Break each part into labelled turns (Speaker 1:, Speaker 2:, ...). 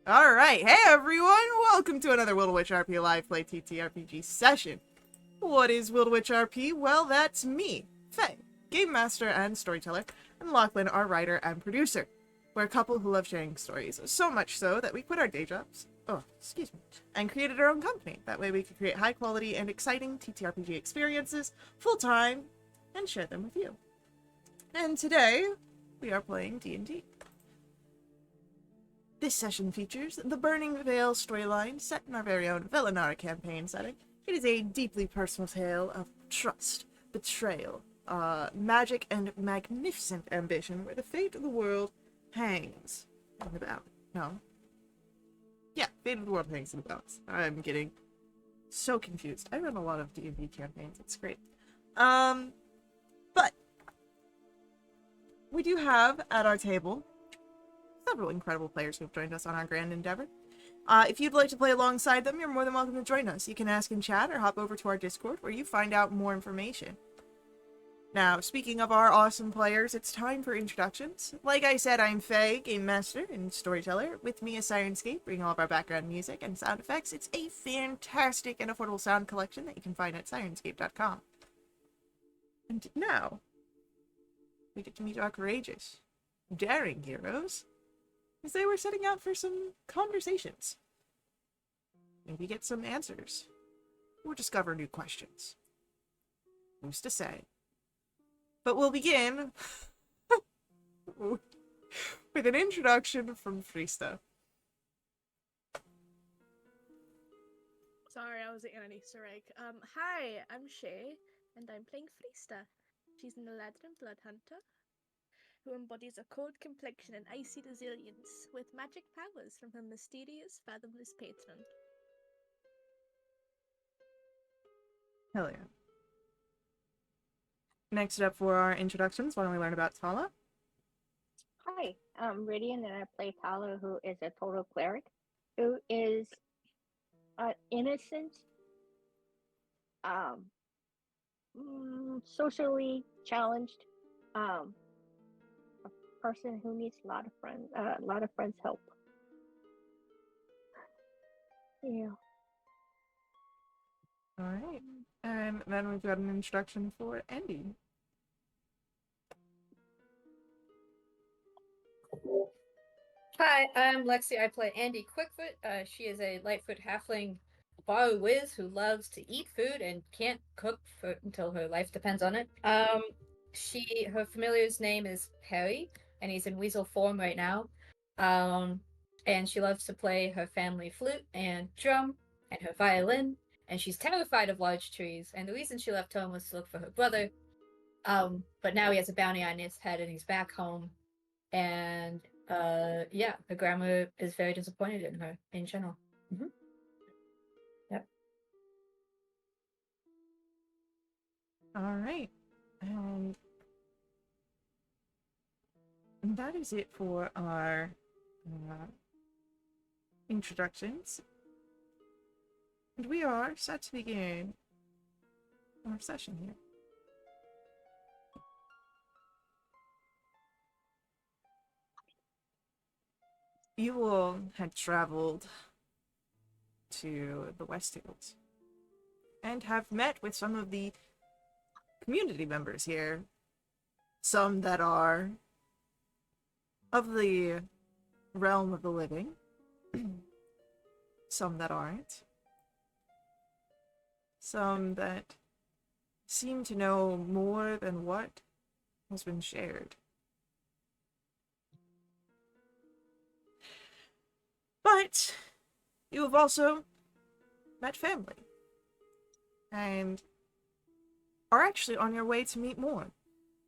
Speaker 1: Alright, hey everyone! Welcome to another Wildewitch RP Live Play TTRPG session. What is Wildewitch RP? Well, that's me, Faye, Game Master and Storyteller, and Lachlan, our writer and producer. We're a couple who love sharing stories, so much so that we quit our day jobs, and created our own company. That way we could create high quality and exciting TTRPG experiences, full-time, and share them with you. And today, we are playing D&D. This session features the Burning Veil storyline set in our very own Velinara campaign setting. It is a deeply personal tale of trust, betrayal, magic, and magnificent ambition where the fate of the world hangs in the balance. No. Yeah, fate of the world hangs in the balance. I'm getting so confused. I run a lot of D&D campaigns. It's great. But we do have at our table several incredible players who have joined us on our grand endeavor. If you'd like to play alongside them, you're more than welcome to join us. You can ask in chat or hop over to our Discord where you find out more information. Now, speaking of our awesome players, it's time for introductions. Like I said, I'm Faye, Game Master and Storyteller. With me is Sirenscape, bringing all of our background music and sound effects. It's a fantastic and affordable sound collection that you can find at sirenscape.com. And now, we get to meet our courageous, daring heroes, as they were setting out for some conversations. Maybe get some answers. Or discover new questions. Who's to say? But we'll begin with an introduction from Frista.
Speaker 2: Sorry, I was Annie Sarek. Hi, I'm Shay, and I'm playing Frista. She's an Eladrin Bloodhunter who embodies a cold complexion and icy resilience, with magic powers from her mysterious, fathomless patron.
Speaker 1: Hell yeah. Next up for our introductions, why don't we learn about Tala?
Speaker 3: Hi, I'm Radiant, and I play Tala, who is a total cleric, who is innocent, socially challenged, a person who needs a lot of friends' help. Yeah.
Speaker 1: Alright. And then we've got an introduction for Andy.
Speaker 4: Hi, I'm Lexi. I play Andy Quickfoot. She is a Lightfoot halfling bar whiz who loves to eat food and can't cook until her life depends on it. Her familiar's name is Perry, and he's in weasel form right now. And she loves to play her family flute and drum and her violin, and she's terrified of large trees. And the reason she left home was to look for her brother. But now he has a bounty on his head, and he's back home. And yeah, her grandma is very disappointed in her in general. Mm-hmm. Yep.
Speaker 1: Alright. And that is it for our introductions. And we are set to begin our session here. You all had traveled to the West Hills and have met with some of the community members here. Some that are of the realm of the living, some that aren't, some that seem to know more than what has been shared. But you have also met family and are actually on your way to meet more.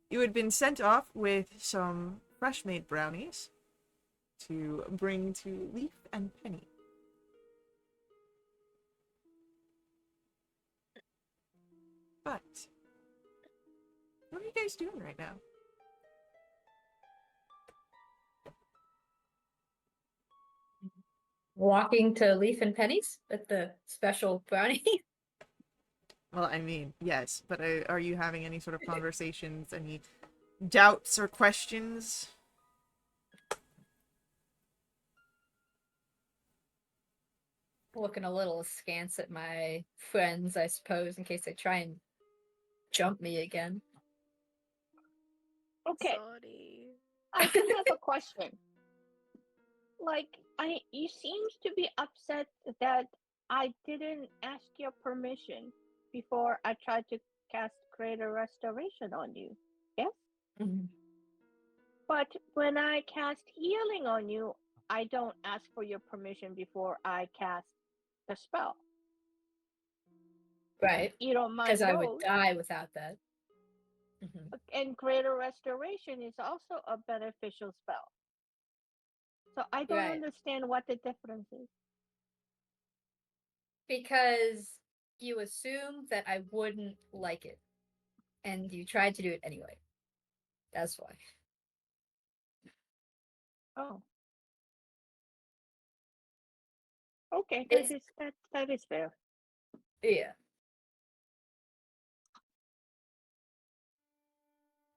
Speaker 1: You had been sent off with some fresh-made brownies to bring to Leaf and Penny. But what are you guys doing right now?
Speaker 4: Walking to Leaf and Pennies with the special brownie.
Speaker 1: Well, I mean, yes, but are you having any sort of conversations, any doubts or questions?
Speaker 4: looking a little askance at my friends, I suppose, in case they try and jump me again.
Speaker 3: Okay,
Speaker 2: Sorry.
Speaker 3: I do have a question. Like, you seems to be upset that I didn't ask your permission before I tried to cast Greater Restoration on you. Yes?
Speaker 4: Mhm.
Speaker 3: But when I cast healing on you, I don't ask for your permission before I cast the spell.
Speaker 4: Right.
Speaker 3: You don't
Speaker 4: Because
Speaker 3: mind
Speaker 4: I would
Speaker 3: those.
Speaker 4: die without that. Mhm.
Speaker 3: And Greater Restoration is also a beneficial spell. So I don't
Speaker 4: Right.
Speaker 3: understand what the difference is.
Speaker 4: Because you assumed that I wouldn't like it. And you tried to do it anyway. That's why.
Speaker 3: Oh. Okay,
Speaker 4: It's
Speaker 3: that is fair.
Speaker 4: yeah.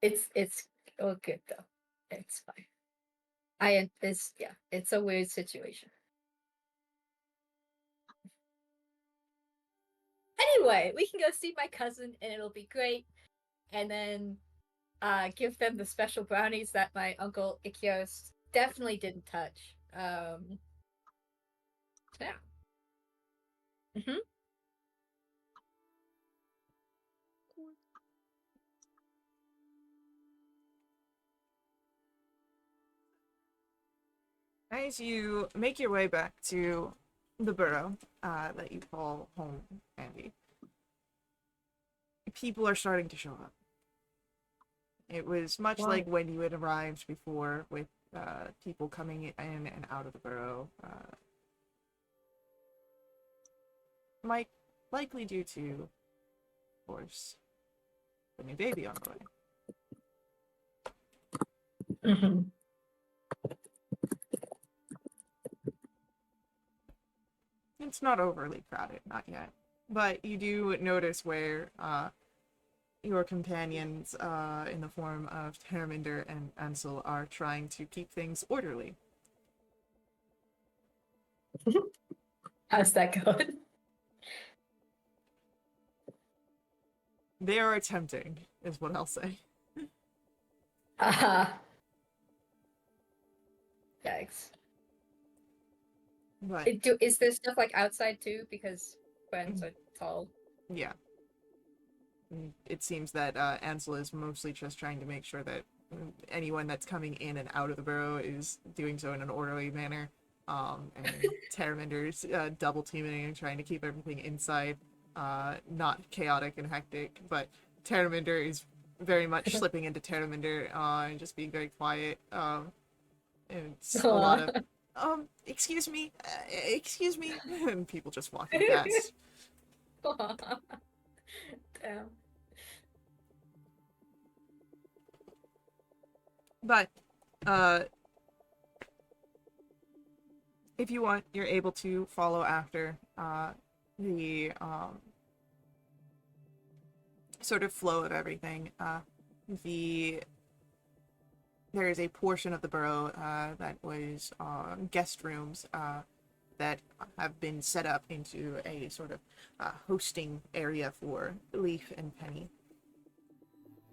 Speaker 4: It's oh good though. It's fine. It's a weird situation. Anyway, we can go see my cousin and it'll be great. And then give them the special brownies that my uncle Ikios definitely didn't touch. Yeah. Mm-hmm.
Speaker 1: As you make your way back to the burrow that you call home, Andy, people are starting to show up. It was much
Speaker 3: Wow.
Speaker 1: like when you had arrived before, with people coming in and out of the burrow. Might likely due to, of course, the new baby on the way.
Speaker 4: Mm-hmm.
Speaker 1: It's not overly crowded, not yet. But you do notice where your companions, in the form of Terminder and Ansel, are trying to keep things orderly.
Speaker 4: How's that going?
Speaker 1: They are attempting, is what I'll say.
Speaker 4: Uh-huh. Yikes.
Speaker 1: But
Speaker 4: Is there stuff like outside too? Because friends are tall.
Speaker 1: yeah, it seems that Ansel is mostly just trying to make sure that anyone that's coming in and out of the burrow is doing so in an orderly manner. And Terminder's double teaming and trying to keep everything inside, not chaotic and hectic. But Terminder is very much slipping into Terminder and just being very quiet. And it's a lot of, excuse me, and people just walking past.
Speaker 4: Damn.
Speaker 1: But, if you want, you're able to follow after the sort of flow of everything. There is a portion of the burrow that was guest rooms that have been set up into a sort of hosting area for Leaf and Penny.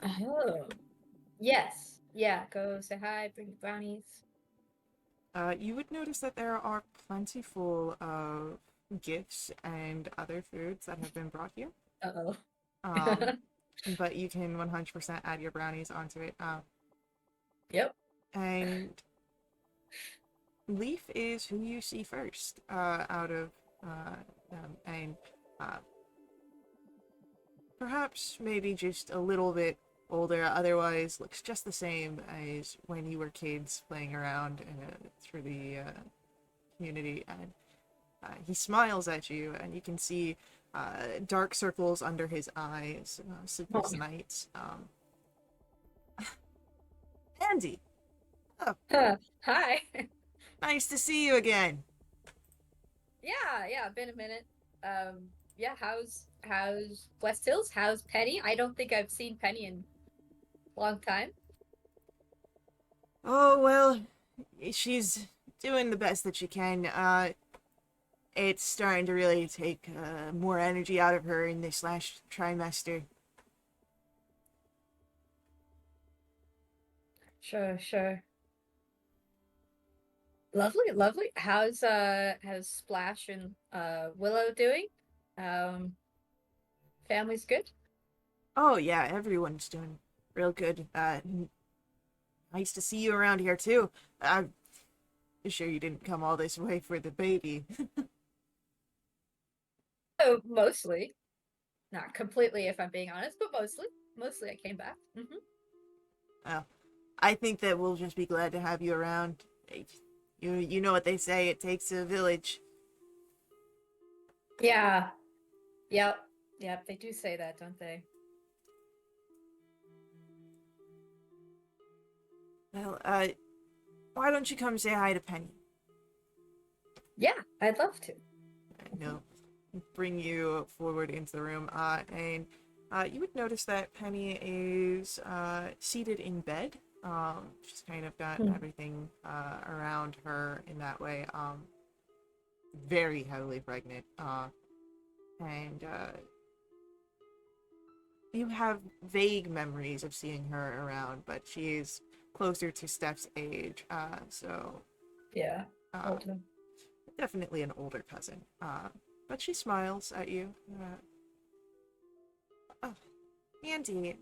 Speaker 4: Oh. Yes. Yeah, go say hi, bring brownies.
Speaker 1: You would notice that there are plentiful of gifts and other foods that have been brought here.
Speaker 4: Uh-oh.
Speaker 1: But you can 100% add your brownies onto it.
Speaker 4: Yep.
Speaker 1: And Leaf is who you see first out of and perhaps maybe just a little bit older, otherwise looks just the same as when you were kids playing around through the community. And he smiles at you, and you can see dark circles under his eyes, sleepless nights. Andy! Oh,
Speaker 4: Hi.
Speaker 1: nice to see you again!
Speaker 4: Yeah, been a minute. Yeah, how's West Hills? How's Penny? I don't think I've seen Penny in a long time.
Speaker 1: Oh, well, she's doing the best that she can. it's starting to really take more energy out of her in this last trimester.
Speaker 4: Sure, sure. Lovely, lovely. How's Splash and Willow doing? Um, family's good?
Speaker 1: Oh yeah, everyone's doing real good. Nice to see you around here too. I'm sure you didn't come all this way for the baby.
Speaker 4: Oh, mostly. Not completely, if I'm being honest, but mostly. Mostly I came back.
Speaker 1: Well, I think that we'll just be glad to have you around. You know what they say, it takes a village.
Speaker 4: Yeah. Yep. Yep, they do say that, don't they?
Speaker 1: Well, why don't you come say hi to Penny?
Speaker 4: Yeah, I'd love to.
Speaker 1: I know. Bring you forward into the room. And you would notice that Penny is seated in bed. She's kind of got everything around her in that way. Very heavily pregnant. And you have vague memories of seeing her around, but she is closer to Steph's age. So
Speaker 4: Yeah.
Speaker 1: uh, definitely an older cousin. But she smiles at you. Oh, Andy,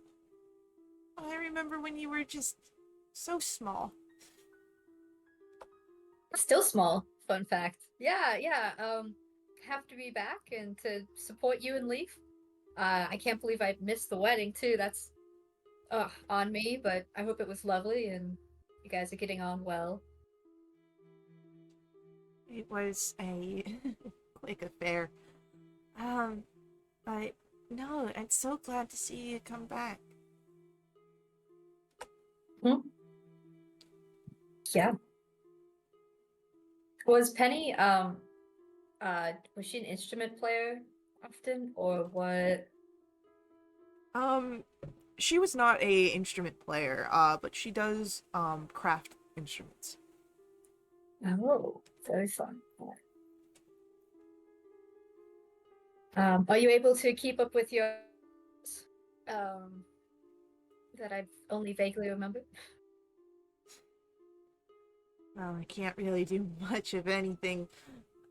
Speaker 1: I remember when you were just so small.
Speaker 4: Still small, fun fact. Yeah, yeah. Have to be back and to support you and Leaf. I can't believe I missed the wedding too. That's on me, but I hope it was lovely and you guys are getting on well.
Speaker 1: It was a quick affair. But no, I'm so glad to see you come back.
Speaker 4: Hmm? Yeah. Was Penny was she an instrument player often or what?
Speaker 1: She was not a instrument player, but she does craft instruments.
Speaker 4: Oh, very fun. Are you able to keep up with your um that I've only vaguely remembered?
Speaker 1: Well, I can't really do much of anything.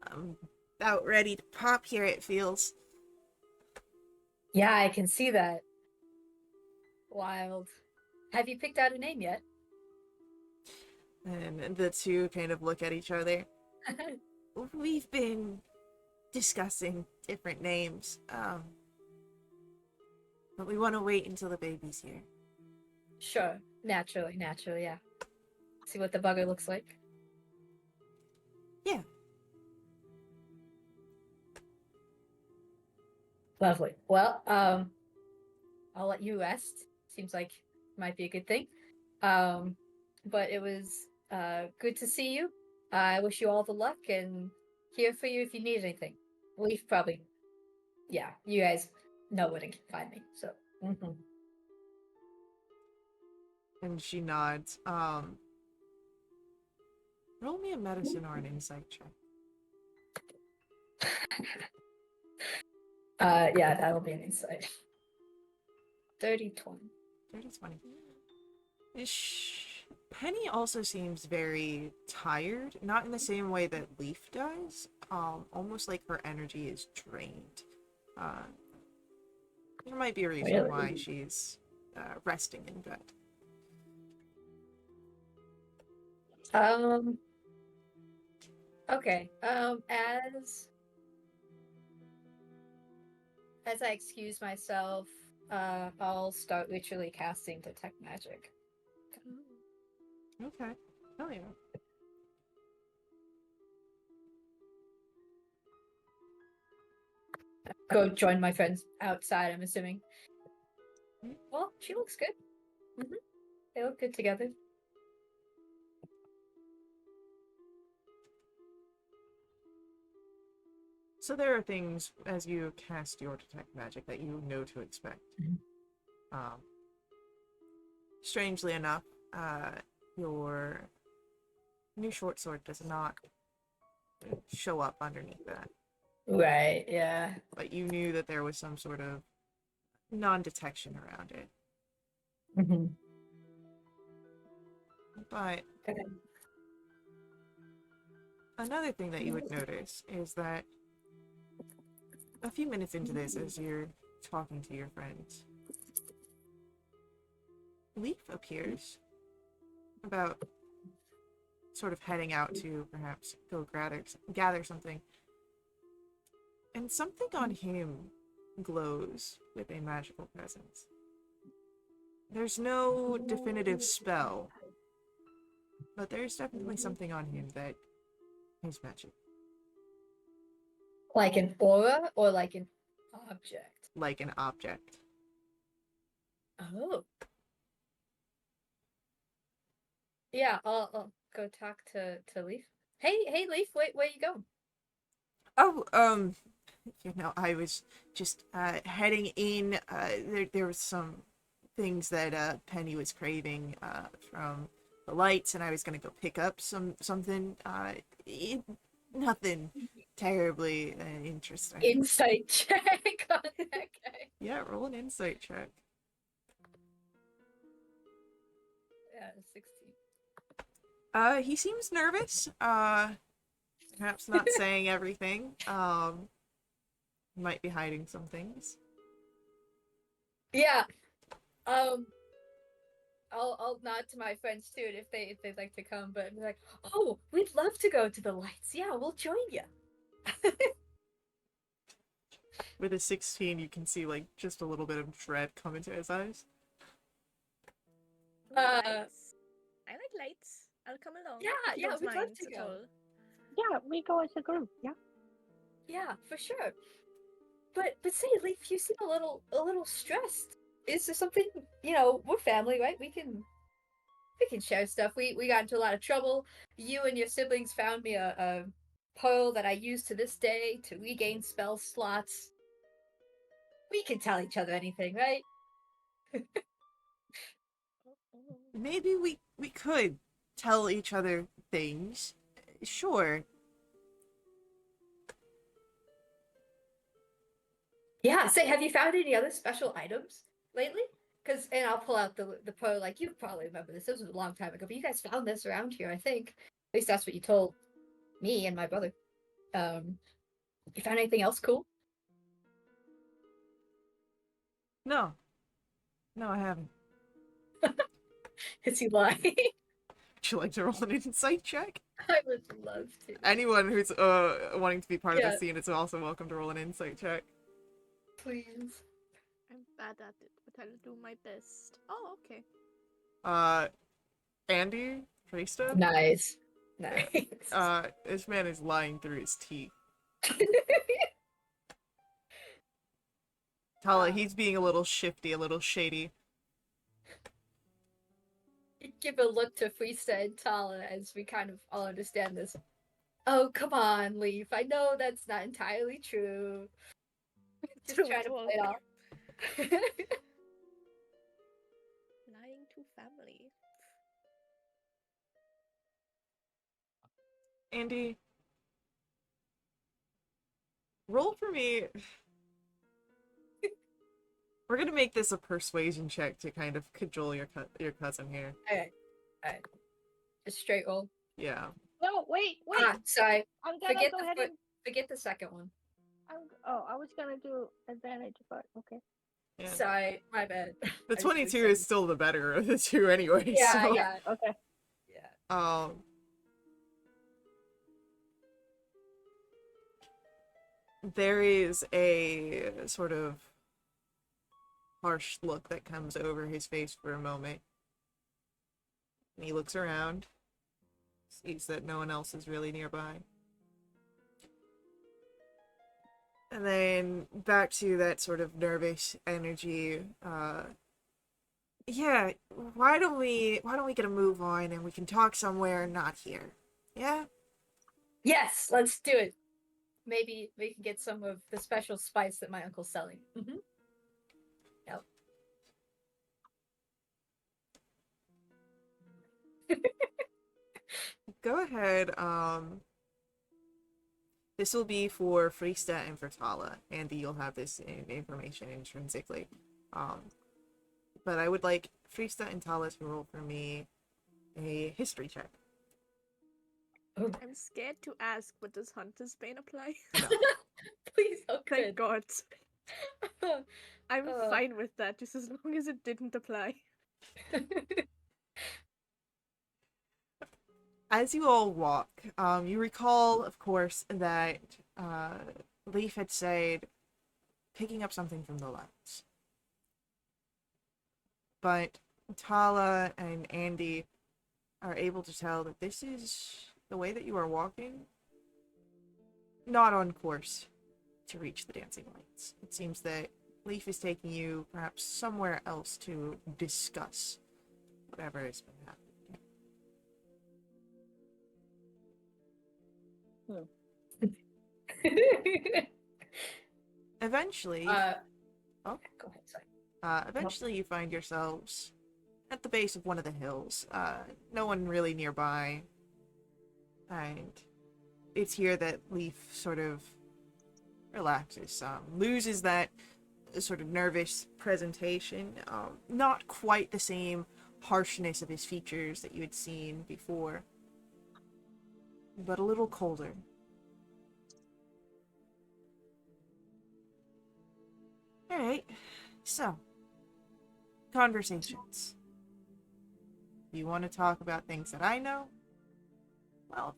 Speaker 1: I'm about ready to pop here, it feels.
Speaker 4: Yeah, I can see that. Wild. Have you picked out a name yet?
Speaker 1: And the two kind of look at each other. We've been discussing different names, but we want to wait until the baby's here.
Speaker 4: Sure. Naturally, yeah. See what the bugger looks like.
Speaker 1: Yeah.
Speaker 4: Lovely. Well, I'll let you rest. Seems like might be a good thing. But it was good to see you. I wish you all the luck and here for you if you need anything. Leaf probably, yeah, you guys know where to find me. So,
Speaker 1: And she nods. Roll me a medicine or an insight check.
Speaker 4: yeah, that'll be an insight. 30-20.
Speaker 1: 30-20. Penny also seems very tired, not in the same way that Leaf does. Almost like her energy is drained. There might be a reason why she's resting in bed.
Speaker 4: Okay. As I excuse myself, I'll start literally casting detect magic.
Speaker 1: Okay. Oh yeah.
Speaker 4: Go join my friends outside, I'm assuming. Well, she looks good. They look good together.
Speaker 1: So there are things as you cast your detect magic that you know to expect. Strangely enough, your new short sword does not show up underneath that.
Speaker 4: Right, yeah.
Speaker 1: But you knew that there was some sort of non-detection around it.
Speaker 4: Mm-hmm.
Speaker 1: But
Speaker 4: Okay.
Speaker 1: another thing that you would notice is that a few minutes into this, as you're talking to your friends, Leaf appears, about sort of heading out to perhaps go gather something. And something on him glows with a magical presence. There's no definitive spell, but there's definitely something on him that is magic.
Speaker 4: Like an aura or like an object?
Speaker 1: Like an object.
Speaker 4: Oh. Yeah, I'll go talk to Leaf. Hey, Leaf, where you going?
Speaker 1: Oh, I was just heading in. There was some things that Penny was craving from the lights, and I was gonna go pick up something. Nothing terribly interesting.
Speaker 4: Insight check on that guy.
Speaker 1: Yeah, roll an insight check.
Speaker 4: Yeah, 16.
Speaker 1: He seems nervous. Perhaps not saying everything. Might be hiding some things.
Speaker 4: Yeah. I'll nod to my friends too if they'd like to come, but be like, oh, we'd love to go to the lights. Yeah, we'll join you.
Speaker 1: With a 16, you can see like just a little bit of dread come into his eyes.
Speaker 2: Ooh,
Speaker 4: Uh,
Speaker 2: lights. I like lights. I'll come along.
Speaker 4: Yeah,
Speaker 2: If you
Speaker 4: yeah,
Speaker 2: don't
Speaker 4: we'd love
Speaker 2: mind
Speaker 4: to
Speaker 2: at
Speaker 4: go.
Speaker 2: all.
Speaker 3: Yeah, we go as a group. Yeah.
Speaker 4: Yeah, for sure. But say, Leaf, you seem a little stressed. Is there something? We're family, right? We can share stuff. We got into a lot of trouble. You and your siblings found me a pearl that I use to this day to regain spell slots. We can tell each other anything, right?
Speaker 2: Oh.
Speaker 1: Maybe we could tell each other things. Sure.
Speaker 4: Yeah. Say, have you found any other special items lately? And I'll pull out the pearl. Like, you probably remember this. This was a long time ago, but you guys found this around here, I think. At least that's what you told me and my brother. You found anything else cool?
Speaker 1: No. No, I haven't.
Speaker 4: Is he lying?
Speaker 1: Would you like to roll an insight check?
Speaker 4: I would love to.
Speaker 1: Anyone who's wanting to be part of
Speaker 4: Yeah.
Speaker 1: the scene is also welcome to roll an insight check.
Speaker 4: Please.
Speaker 2: I'm bad at it, but I'll do my best. Oh, okay.
Speaker 1: Andy, Trista.
Speaker 4: Nice. Nice.
Speaker 1: This man is lying through his teeth. Tala, he's being a little shifty, a little shady.
Speaker 4: Give a look to Freesta and Tala as we kind of all understand this. Oh, come on, Leaf. I know that's not entirely true. Just
Speaker 2: True,
Speaker 4: trying to
Speaker 2: true.
Speaker 4: play it off.
Speaker 2: Lying to family.
Speaker 1: Andy, roll for me. We're gonna make this a persuasion check to kind of cajole your cousin here.
Speaker 4: Alright. Just straight roll.
Speaker 1: Yeah.
Speaker 3: No, wait.
Speaker 4: Sorry.
Speaker 3: I'm gonna
Speaker 4: Forget
Speaker 3: go ahead and.
Speaker 4: forget the second one.
Speaker 3: I was gonna do advantage, but okay.
Speaker 1: Yeah.
Speaker 4: Sorry, my bad.
Speaker 1: The 22 is still the better of the two anyway.
Speaker 4: Yeah,
Speaker 1: so.
Speaker 4: yeah.
Speaker 3: Okay.
Speaker 4: Yeah.
Speaker 1: There is a sort of harsh look that comes over his face for a moment. And he looks around, sees that no one else is really nearby. And then back to that sort of nervous energy. Yeah, why don't we get a move on and we can talk somewhere not here? Yeah?
Speaker 4: Yes, let's do it. Maybe we can get some of the special spice that my uncle's selling. Mm-hmm. Yep.
Speaker 1: Go ahead, This will be for Frista and for Tala. Andy, you'll have this information intrinsically. But I would like Frista and Tala to roll for me a history check.
Speaker 4: Oh,
Speaker 2: I'm scared to ask, but does Hunter's Bane apply?
Speaker 1: No.
Speaker 4: please, oh
Speaker 2: Thank
Speaker 4: good.
Speaker 2: God. I'm
Speaker 4: Uh.
Speaker 2: fine with that, just as long as it didn't apply.
Speaker 1: As you all walk, you recall, of course, that Leaf had said picking up something from the lights. But Tala and Andy are able to tell that this is the way that you are walking, not on course to reach the dancing lights. It seems that Leaf is taking you perhaps somewhere else to discuss whatever has been happening. Eventually,
Speaker 4: Go ahead, sorry.
Speaker 1: eventually you find yourselves at the base of one of the hills. No one really nearby. And it's here that Leaf sort of relaxes, loses that sort of nervous presentation. Not quite the same harshness of his features that you had seen before, but a little colder. Alright, so, conversations. You want to talk about things that I know? Well,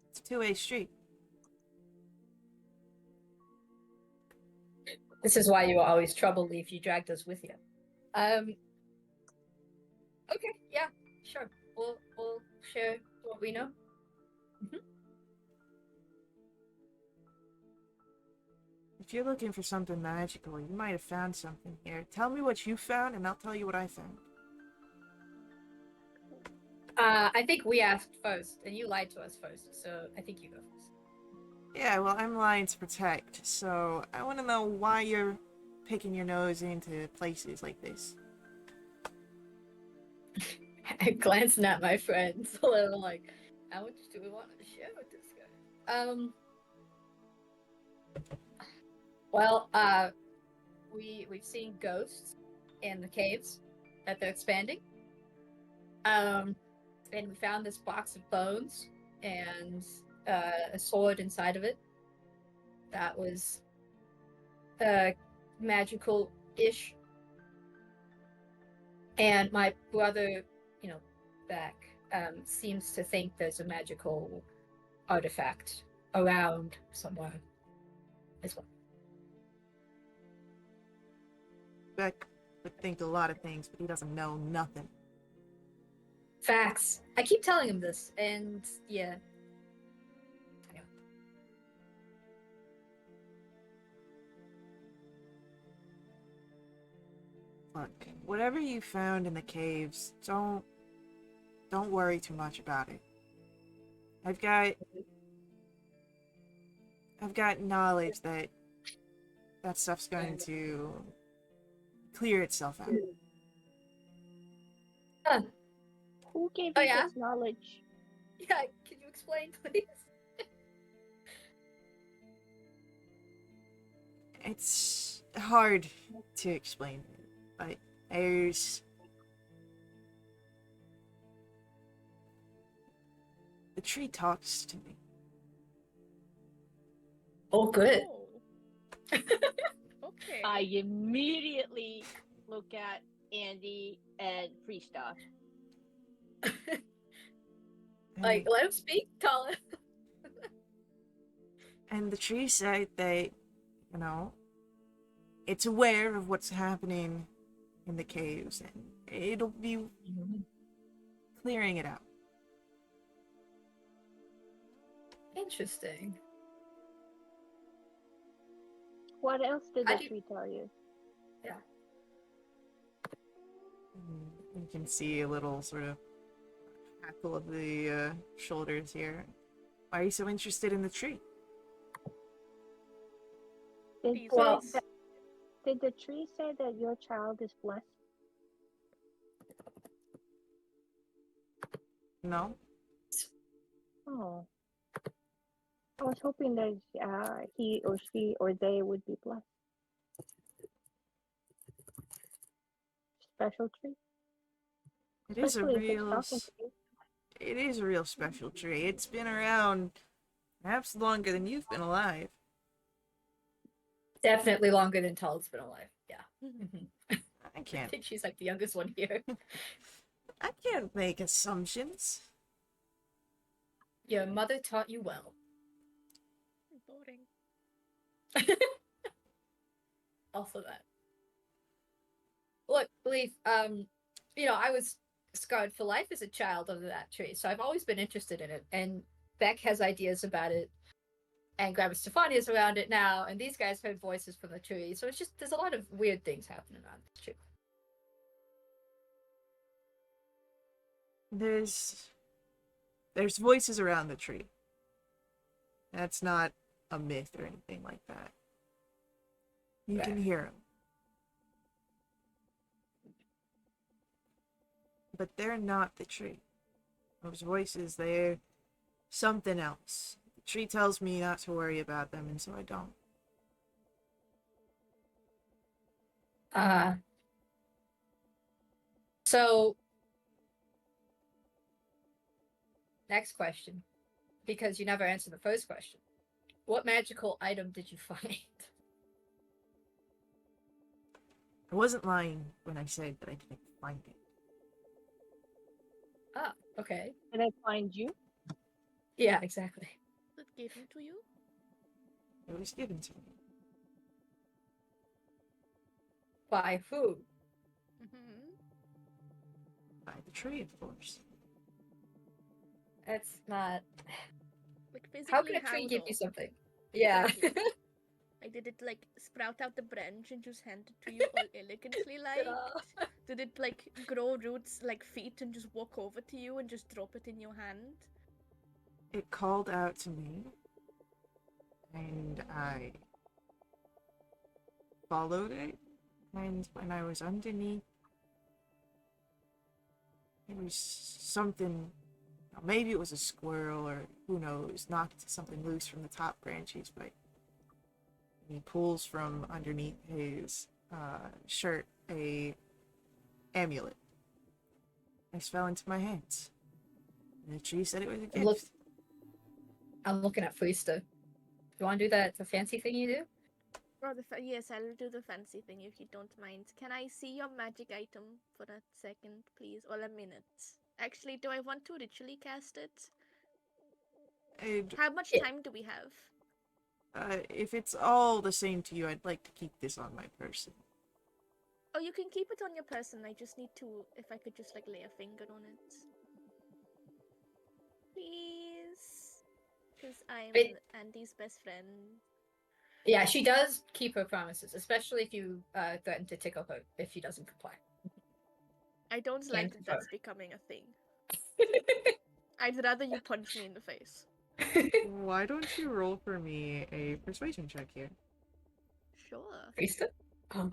Speaker 1: it's a two-way street.
Speaker 4: This is why you were always trouble, Leaf. You dragged us with you. Okay, yeah, sure. We'll share what we know.
Speaker 1: If you're looking for something magical, you might have found something here. Tell me what you found, and I'll tell you what I found.
Speaker 4: I think we asked first, and you lied to us first, so I think you go first.
Speaker 1: Yeah, well, I'm lying to protect, so I want to know why you're picking your nose into places like this.
Speaker 4: I'm glancing at my friends a little like, how much do we want to share with this guy? Well, we've seen ghosts in the caves that they're expanding. And we found this box of bones and a sword inside of it that was magical-ish. And my brother, back, seems to think there's a magical artifact around somewhere as well.
Speaker 1: Beck would think a lot of things, but he doesn't know nothing.
Speaker 4: Facts. I keep telling him this, and yeah. Anyway.
Speaker 1: Look, whatever you found in the caves, don't worry too much about it. I've got knowledge that stuff's going to clear itself out.
Speaker 4: Huh.
Speaker 3: Who gave
Speaker 4: Oh,
Speaker 3: you
Speaker 4: yeah?
Speaker 3: this knowledge?
Speaker 4: Yeah, can you explain, please?
Speaker 1: It's hard to explain, but there's... The tree talks to me.
Speaker 4: Oh, good.
Speaker 2: Oh. Okay.
Speaker 3: I immediately look at Andy and Freesta.
Speaker 4: Like, let him speak, Colin.
Speaker 1: And the tree said that, it's aware of what's happening in the caves, and it'll be clearing it out.
Speaker 4: Interesting.
Speaker 3: What else did
Speaker 4: I
Speaker 3: the
Speaker 4: do-
Speaker 3: tree tell you?
Speaker 4: Yeah.
Speaker 1: You can see a little sort of hackle of the shoulders here. Why are you so interested in the tree?
Speaker 4: Well-
Speaker 3: Did the tree say that your child is blessed?
Speaker 1: No?
Speaker 3: Oh. I was hoping that he or she or they would be blessed. Special treat,
Speaker 1: It is a
Speaker 3: especially if it's
Speaker 1: real,
Speaker 3: talking to you.
Speaker 1: it is a real special tree. It's been around perhaps longer than you've been alive.
Speaker 4: Definitely longer than Todd's been alive. Yeah.
Speaker 2: Mhm.
Speaker 1: I
Speaker 4: I
Speaker 1: can't,
Speaker 4: think she's like the youngest one here.
Speaker 1: I can't make assumptions.
Speaker 4: Your mother taught you well.
Speaker 2: Boring.
Speaker 4: Also that. Look, Leaf, I was scarred for life as a child under that tree, so I've always been interested in it. And Beck has ideas about it, and Grandma Stefania's around it now, and these guys heard voices from the tree. So it's just there's a lot of weird things happening around this tree.
Speaker 1: There's voices around the tree. That's not a myth or anything like that. You
Speaker 4: Right.
Speaker 1: can hear them. But they're not the tree. Those voices, they're something else. The tree tells me not to worry about them, and so I don't.
Speaker 4: So next question, because you never answered the first question. What magical item did you find?
Speaker 1: I wasn't lying when I said that I didn't find it.
Speaker 4: Ah, okay.
Speaker 3: Did I find you?
Speaker 4: Yeah, exactly.
Speaker 2: That gave him to you?
Speaker 1: It was given to me.
Speaker 4: By who?
Speaker 2: Mm-hmm.
Speaker 1: By the tree, of course.
Speaker 4: That's not.
Speaker 2: Like physically
Speaker 4: How can a tree give
Speaker 2: though?
Speaker 4: you something? Yeah.
Speaker 2: Exactly. Like, did it like sprout out the branch and just hand it to you all elegantly like? Did it like grow roots like feet and just walk over to you and just drop it in your hand?
Speaker 1: It called out to me, and I followed it. And when I was underneath, it was something. Maybe it was a squirrel, or who knows, knocked something loose from the top branches, but he pulls from underneath his shirt a amulet. This fell into my hands. And the tree said it was a gift.
Speaker 4: Look, I'm looking at Freesta. You want to do that? The fancy thing you do?
Speaker 2: Oh, yes, I'll do the fancy thing if you don't mind. Can I see your magic item for a second, please? Or a minute? Actually, do I want to ritually cast it?
Speaker 1: And,
Speaker 2: How much
Speaker 4: Yeah.
Speaker 2: time do we have?
Speaker 1: if it's all the same to you, I'd like to keep this on my person.
Speaker 2: Oh, you can keep it on your person. I just need to, if I could just like lay a finger on it. Please. Because I'm
Speaker 4: Wait.
Speaker 2: Andy's best friend.
Speaker 4: Yeah, she does keep her promises, especially if you threaten to tickle her if she doesn't comply.
Speaker 2: I don't like
Speaker 4: And
Speaker 2: that that's becoming a thing. I'd rather you punch me in the face.
Speaker 1: Why don't you roll for me a persuasion check here?
Speaker 2: Sure.
Speaker 4: Freesta? Oh,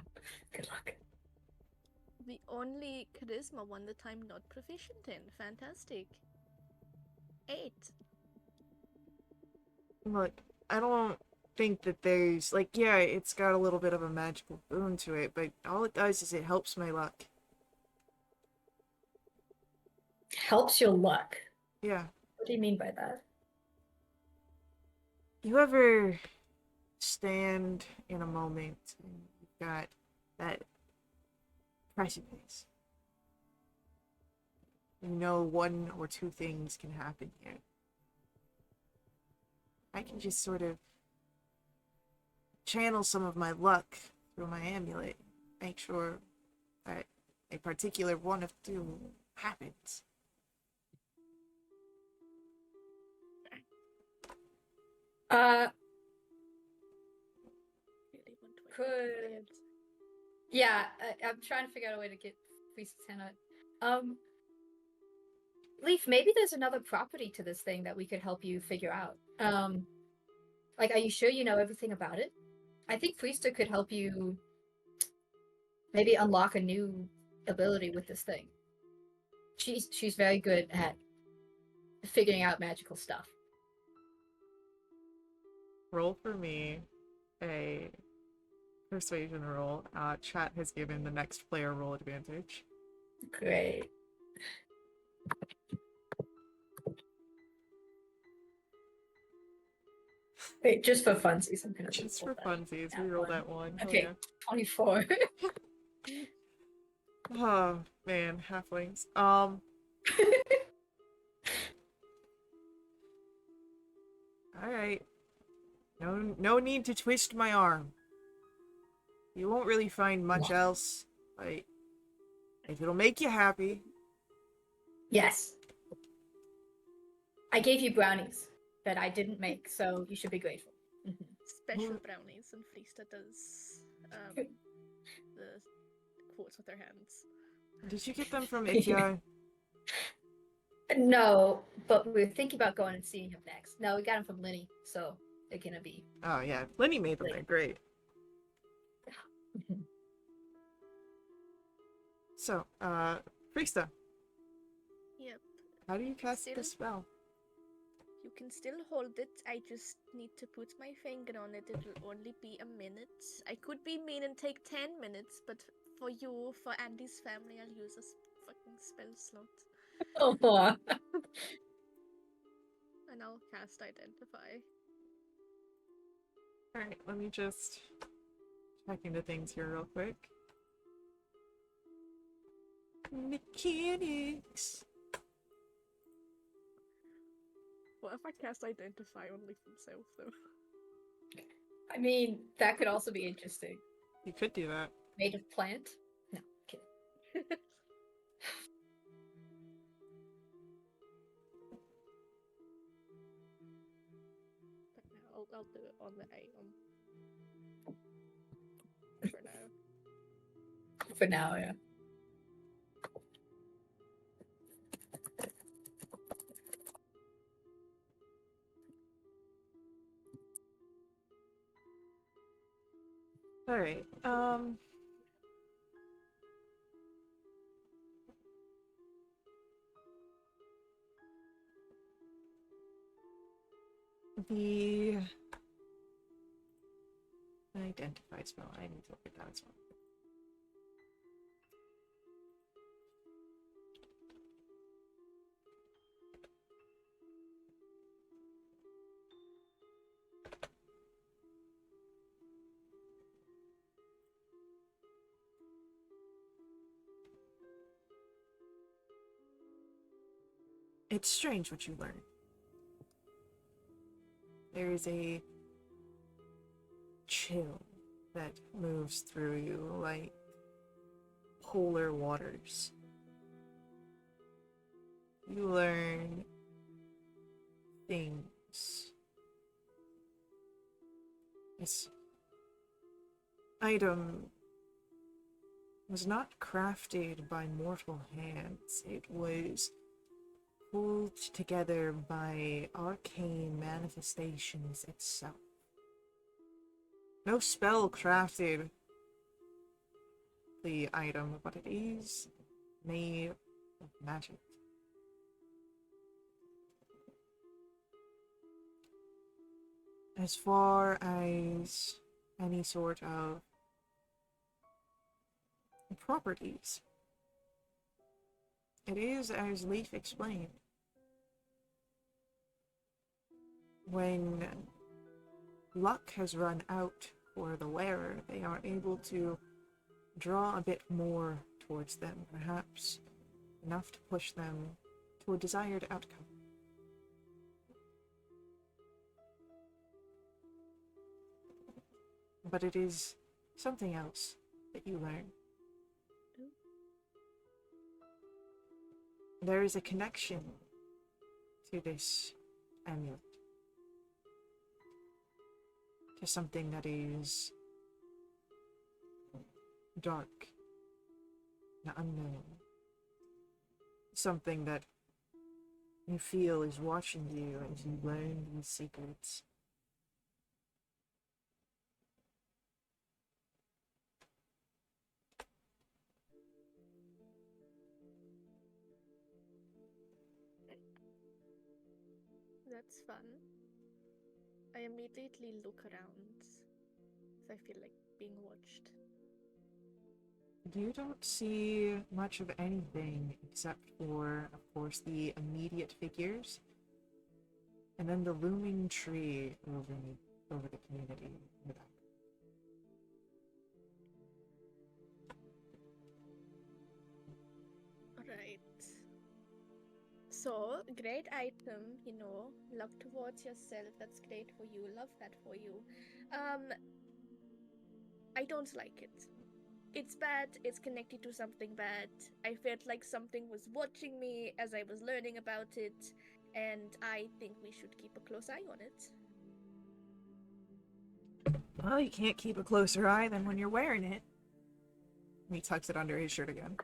Speaker 4: good luck.
Speaker 2: The only charisma one that I'm not proficient in. Fantastic. 8.
Speaker 1: Look, I don't think that there's, like, yeah, it's got a little bit of a magical boon to it, but all it does is it helps my luck.
Speaker 4: Helps your luck.
Speaker 1: Yeah.
Speaker 4: What do you mean by that?
Speaker 1: You ever stand in a moment and you've got that precipice? You know one or two things can happen here. I can just sort of channel some of my luck through my amulet, make sure that a particular one of two happens.
Speaker 2: Really want to
Speaker 4: Could yeah, I'm trying to figure out a way to get Freesta's hand on it. Leaf, maybe there's another property to this thing that we could help you figure out. Like, are you sure you know everything about it? I think Freesta could help you maybe unlock a new ability with this thing. She's very good at figuring out magical stuff.
Speaker 1: roll for me a persuasion roll. Chat has given the next player roll advantage.
Speaker 4: Great. Wait, just for funsies, I'm gonna
Speaker 1: Just
Speaker 4: roll
Speaker 1: for
Speaker 4: that.
Speaker 1: funsies,
Speaker 4: That
Speaker 1: we roll
Speaker 4: one.
Speaker 1: that one. Oh,
Speaker 4: Okay,
Speaker 1: yeah.
Speaker 4: 24.
Speaker 1: Oh man, halflings. Alright. No need to twist my arm. You won't really find much else, but if it'll make you happy.
Speaker 4: Yes. I gave you brownies that I didn't make, so you should be grateful. Mhm.
Speaker 2: Special
Speaker 1: Well-
Speaker 2: brownies, and Frista does the quotes with her hands.
Speaker 1: Did you get them from Itya?
Speaker 4: No, but we were thinking about going and seeing him next. No, we got him from Linny, so they're gonna be.
Speaker 1: Oh yeah, Lenny made them. They're great. So, Frista,
Speaker 2: Yep.
Speaker 1: how do you cast
Speaker 2: Still-
Speaker 1: the spell?
Speaker 2: You can still hold it. I just need to put my finger on it. It'll only be a minute. I could be mean and take 10 minutes, but for you, for Andy's family, I'll use a fucking spell slot.
Speaker 4: Oh,
Speaker 2: And I'll cast Identify.
Speaker 1: Alright, let me just check into things here real quick. Mechanics.
Speaker 2: What if I cast Identify only for himself, though?
Speaker 4: I mean, that could also be interesting.
Speaker 1: You could do that.
Speaker 4: Made of plant? No, kidding.
Speaker 2: But no, I'll do it on the item. For now.
Speaker 4: For now, yeah.
Speaker 1: Alright, the identify spell. I need to look at that as well. It's strange what you learn. There is a chill that moves through you like polar waters. You learn things. This item was not crafted by mortal hands. It was pulled together by arcane manifestations itself. No spell crafted the item, but it is made of magic. As far as any sort of properties, it is as Leaf explained. When luck has run out for the wearer, they are able to draw a bit more towards them, perhaps enough to push them to a desired outcome. But it is something else that you learn. There is a connection to this amulet, to something that is dark and unknown, something that you feel is watching you as you learn these secrets.
Speaker 2: That's fun. I immediately look around. So I feel like being watched.
Speaker 1: You don't see much of anything except for, of course, the immediate figures, and then the looming tree over the community in the back.
Speaker 2: Alright. So, great item, look towards yourself, that's great for you, love that for you. I don't like it. It's bad, it's connected to something bad. I felt like something was watching me as I was learning about it, and I think we should keep a close eye on it.
Speaker 1: Well, you can't keep a closer eye than when you're wearing it. He tucks it under his shirt again.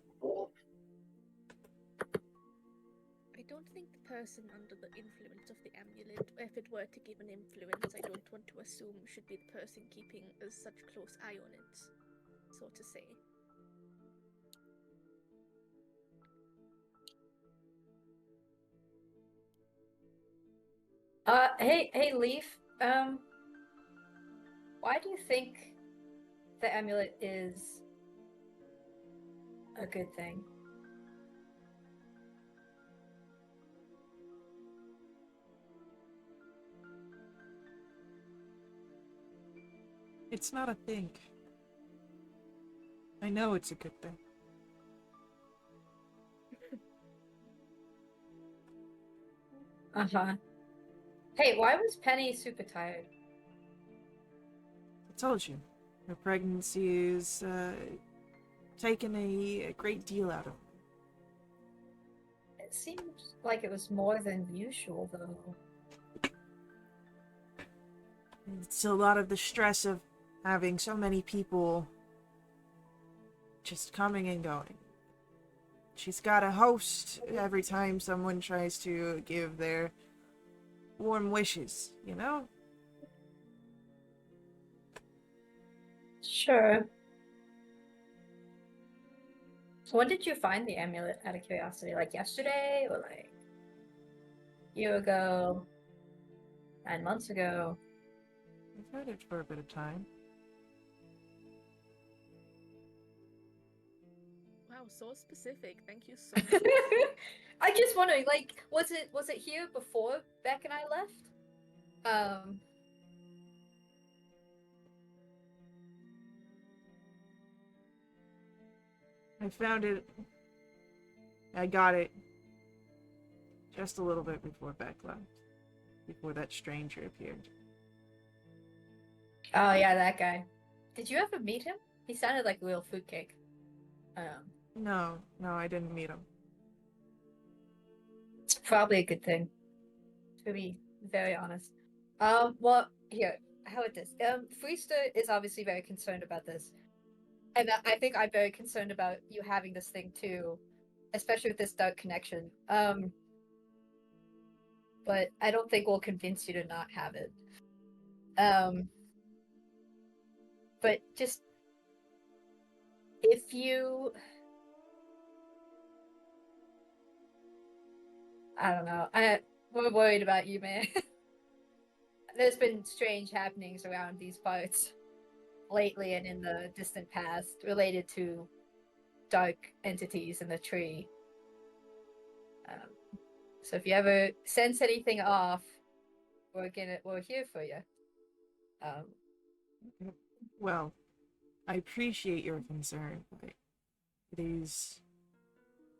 Speaker 2: I don't think the person under the influence of the amulet, if it were to give an influence, I don't want to assume should be the person keeping such close eye on it, so to say.
Speaker 4: Hey, Leaf. Why do you think the amulet is a good thing?
Speaker 1: It's not a thing. I know it's a good thing.
Speaker 4: Uh-huh. Hey, why was Penny super tired?
Speaker 1: I told you, her pregnancy is taken a great deal out of her.
Speaker 4: It seems like it was more than usual, though.
Speaker 1: It's a lot of the stress of having so many people just coming and going. She's got a host every time someone tries to give their warm wishes, you know?
Speaker 4: Sure. So when did you find the amulet, out of curiosity? Like yesterday, or like a year ago, 9 months ago?
Speaker 1: I've had it for a bit of time.
Speaker 2: Wow, so specific. Thank you so much.
Speaker 4: I just wondering, like, was it here before Beck and I left?
Speaker 1: I found it. I got it just a little bit before Beck left. Before that stranger appeared.
Speaker 4: Oh yeah, that guy. Did you ever meet him? He sounded like a real fruitcake.
Speaker 1: No, I didn't meet him.
Speaker 4: It's probably a good thing, to be very honest. Well, here, how about this? Freester is obviously very concerned about this. And I think I'm very concerned about you having this thing too, especially with this dark connection. But I don't think we'll convince you to not have it. But just if you, I don't know, we're worried about you, man. There's been strange happenings around these parts lately and in the distant past related to dark entities in the tree. So if you ever sense anything off, we're here for you.
Speaker 1: Well, I appreciate your concern, but it is...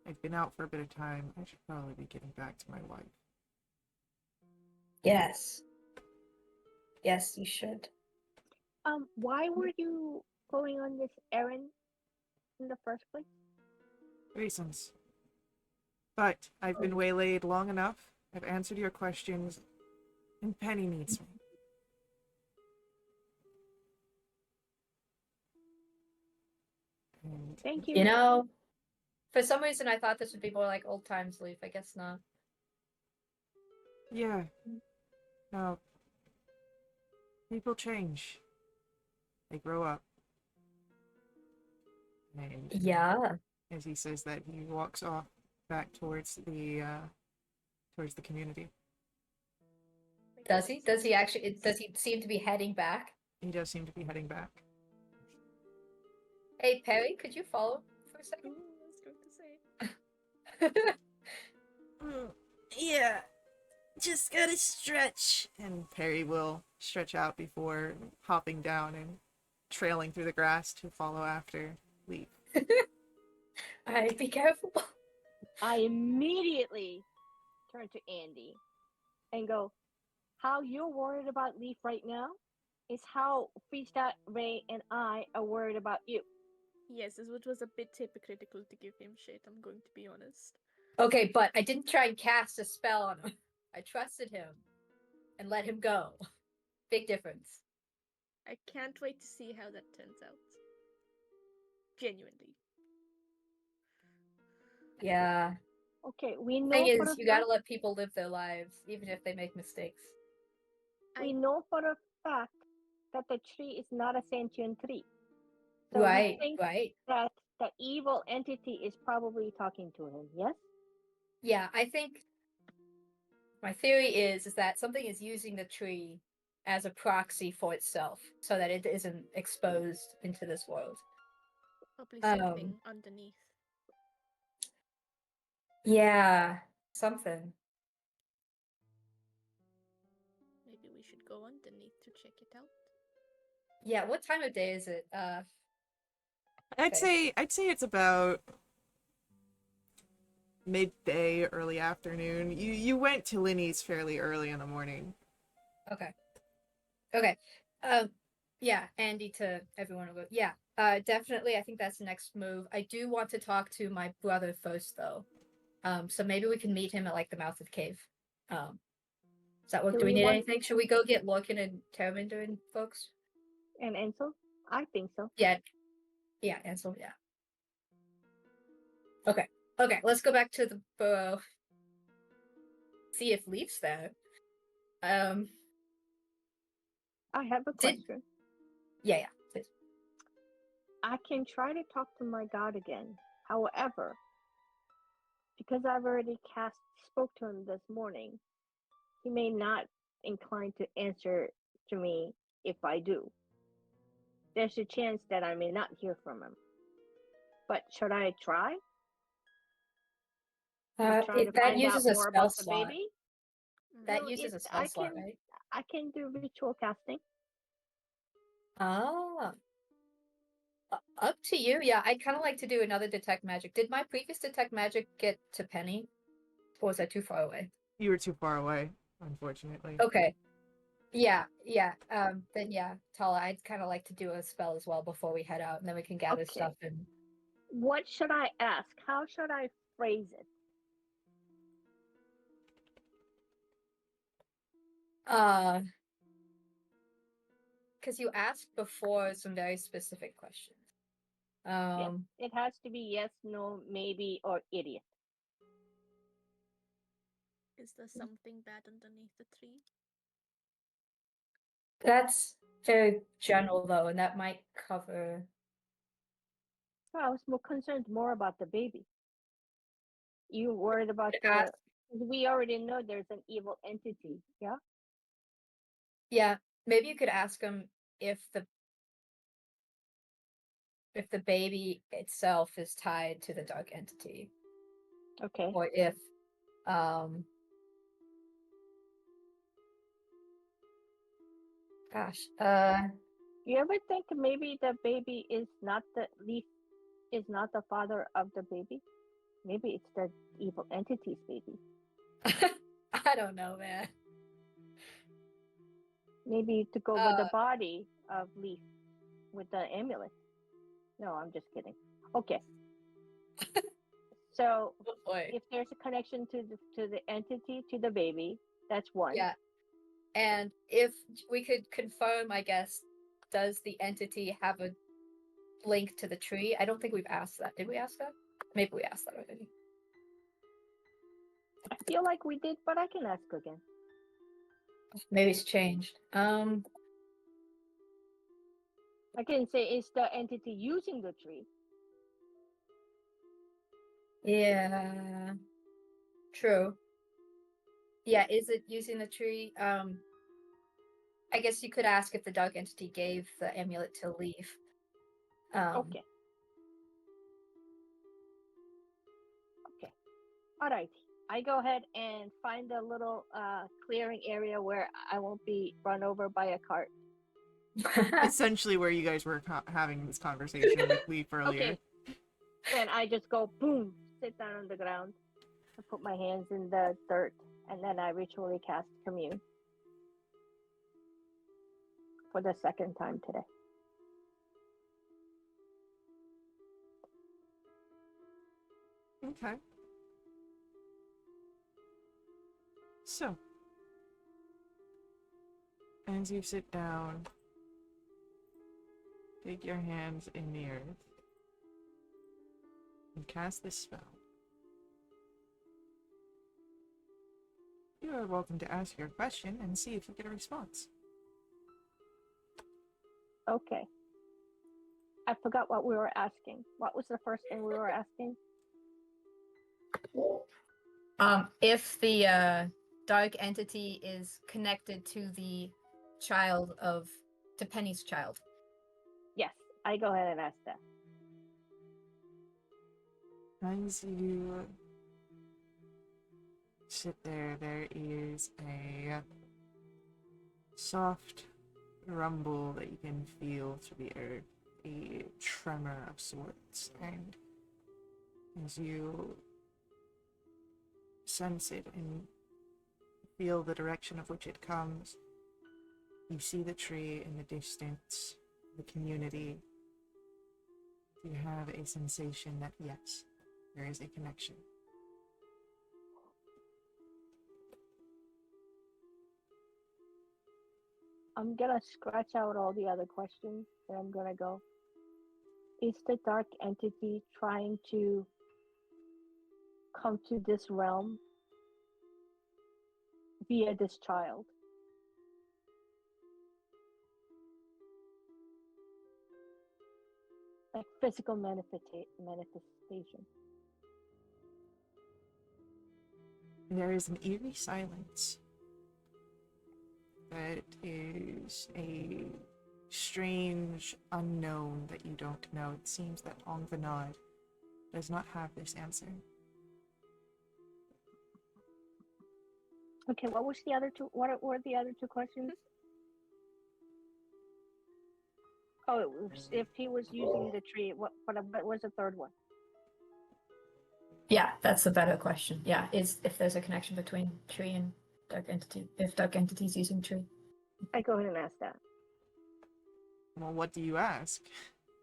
Speaker 1: I've been out for a bit of time. I should probably be getting back to my wife.
Speaker 4: Yes, you should.
Speaker 3: Why were you going on this errand in the first place?
Speaker 1: Reasons. But I've been waylaid long enough. I've answered your questions, and Penny needs me. And
Speaker 3: Thank you.
Speaker 4: You know, for some reason I thought this would be more like old times, Leaf. I guess not.
Speaker 1: yeah, no, people change. They grow up. And
Speaker 4: Yeah.
Speaker 1: as he says that, he walks off back towards the community.
Speaker 4: Does he? Does he actually? Does he seem to be heading back?
Speaker 1: He does seem to be heading back.
Speaker 4: Hey Perry, could you follow for a second?
Speaker 2: Ooh, I was going to say.
Speaker 1: Yeah, just gotta stretch. And Perry will stretch out before hopping down and trailing through the grass to follow after Leaf.
Speaker 4: Alright, be careful.
Speaker 3: I immediately turn to Andy and go, how you're worried about Leaf right now is how Freesta, Ray, and I are worried about you.
Speaker 2: Yes, it was a bit hypocritical to give him shit, I'm going to be honest.
Speaker 4: Okay, but I didn't try and cast a spell on him. I trusted him and let him go. Big difference.
Speaker 2: I can't wait to see how that turns out. Genuinely.
Speaker 4: Yeah.
Speaker 3: Okay, we
Speaker 4: Thing
Speaker 3: know for
Speaker 4: is,
Speaker 3: a
Speaker 4: you gotta
Speaker 3: fact,
Speaker 4: let people live their lives, even if they make mistakes.
Speaker 3: we know for a fact that the tree is not a sentient tree. So
Speaker 4: Right,
Speaker 3: we think
Speaker 4: right.
Speaker 3: that the evil entity is probably talking to him, yes?
Speaker 4: Yeah, I think my theory is that something is using the tree as a proxy for itself, so that it isn't exposed into this world.
Speaker 2: Probably something underneath.
Speaker 4: Yeah, something.
Speaker 2: Maybe we should go underneath to check it out.
Speaker 4: Yeah, what time of day is it?
Speaker 1: I'd
Speaker 4: Okay.
Speaker 1: say it's about midday, early afternoon. You went to Linny's fairly early in the morning.
Speaker 4: Okay. Okay. Yeah, Andy to everyone will go. Yeah, definitely. I think that's the next move. I do want to talk to my brother first, though. So maybe we can meet him at like the mouth of the cave. Does that work?
Speaker 3: Do
Speaker 4: Do we
Speaker 3: we
Speaker 4: need
Speaker 3: want-
Speaker 4: anything? Should we go get Lorcan and Terminder and folks?
Speaker 3: And Ansel? I think so.
Speaker 4: Yeah. Yeah, Ansel, yeah. Okay. Okay, let's go back to the burrow. See if Leaf's there.
Speaker 3: I have a
Speaker 4: Did
Speaker 3: question.
Speaker 4: yeah, please.
Speaker 3: I can try to talk to my god again. However, because I've already spoke to him this morning, he may not incline to answer to me if I do. There's a chance that I may not hear from him. But should I try? To try to
Speaker 4: That
Speaker 3: find
Speaker 4: uses
Speaker 3: out
Speaker 4: a
Speaker 3: more
Speaker 4: spell
Speaker 3: about the
Speaker 4: slot.
Speaker 3: baby?
Speaker 4: That
Speaker 3: No,
Speaker 4: uses a
Speaker 3: it's
Speaker 4: spell slot, right?
Speaker 3: I can do ritual casting.
Speaker 4: Ah. Up to you. Yeah, I'd kind of like to do another detect magic. Did my previous detect magic get to Penny? Or was that too far away?
Speaker 1: You were too far away, unfortunately.
Speaker 4: Okay. Yeah, yeah. Then yeah, Tala, I'd kind of like to do a spell as well before we head out, and then we can gather
Speaker 3: Okay.
Speaker 4: stuff and
Speaker 3: What should I ask? How should I phrase it?
Speaker 4: because you asked before some very specific questions.
Speaker 3: Yes, it has to be yes, no, maybe, or idiot.
Speaker 2: Is there something bad underneath the tree?
Speaker 4: That's very general though, and that might cover.
Speaker 3: Well, I was more concerned about the baby. You worried about
Speaker 4: Ask,
Speaker 3: we already know there's an evil entity, yeah?
Speaker 4: yeah, maybe you could ask him if the baby itself is tied to the dark entity,
Speaker 3: Okay.
Speaker 4: or if um gosh
Speaker 3: You ever think maybe the baby is not the leaf is not the father of the baby? Maybe it's the evil entity's baby.
Speaker 4: I don't know, man.
Speaker 3: Maybe to go with the body of Leaf with the amulet. No, I'm just kidding. Okay. So
Speaker 4: Oh boy.
Speaker 3: if there's a connection to the entity to the baby, that's one.
Speaker 4: Yeah. And if we could confirm, I guess, does the entity have a link to the tree? I don't think we've asked that. Did we ask that? Maybe we asked that already.
Speaker 3: I feel like we did, but I can ask again.
Speaker 4: Maybe it's changed.
Speaker 3: I can say, is the entity using the tree?
Speaker 4: Yeah. True. Yeah, is it using the tree? I guess you could ask if the dark entity gave the amulet to Leaf.
Speaker 3: Okay. Alright. I go ahead and find a little clearing area where I won't be run over by a cart.
Speaker 1: Essentially where you guys were having this conversation with Leaf earlier.
Speaker 3: Okay. Then I just go boom, sit down on the ground, and put my hands in the dirt, and then I ritually cast commune for the second time today.
Speaker 1: Okay. So, as you sit down, take your hands in the earth, and cast this spell. You are welcome to ask your question and see if you get a response.
Speaker 3: Okay. I forgot what we were asking. What was the first thing we were asking?
Speaker 4: If the dark entity is connected to the to Penny's child.
Speaker 3: Yes, I go ahead and ask that.
Speaker 1: As you sit there, there is a soft rumble that you can feel through the earth, a tremor of sorts, and as you sense it and feel the direction of which it comes, you see the tree in the distance, the community. You have a sensation that yes, there is a connection.
Speaker 3: I'm gonna scratch out all the other questions and I'm gonna go. Is the dark entity trying to come to this realm via this child? Like physical manifestation.
Speaker 1: There is an eerie silence that is a strange unknown that you don't know. It seems that Ongvanad does not have this answer.
Speaker 3: Okay, what was the other two? What were the other two questions? Oh, it was if he was using the tree. What was the third one?
Speaker 4: Yeah, that's a better question. Yeah, is if there's a connection between tree and dark entity. If dark entity's using tree.
Speaker 3: I go ahead and ask that.
Speaker 1: Well, what do you ask?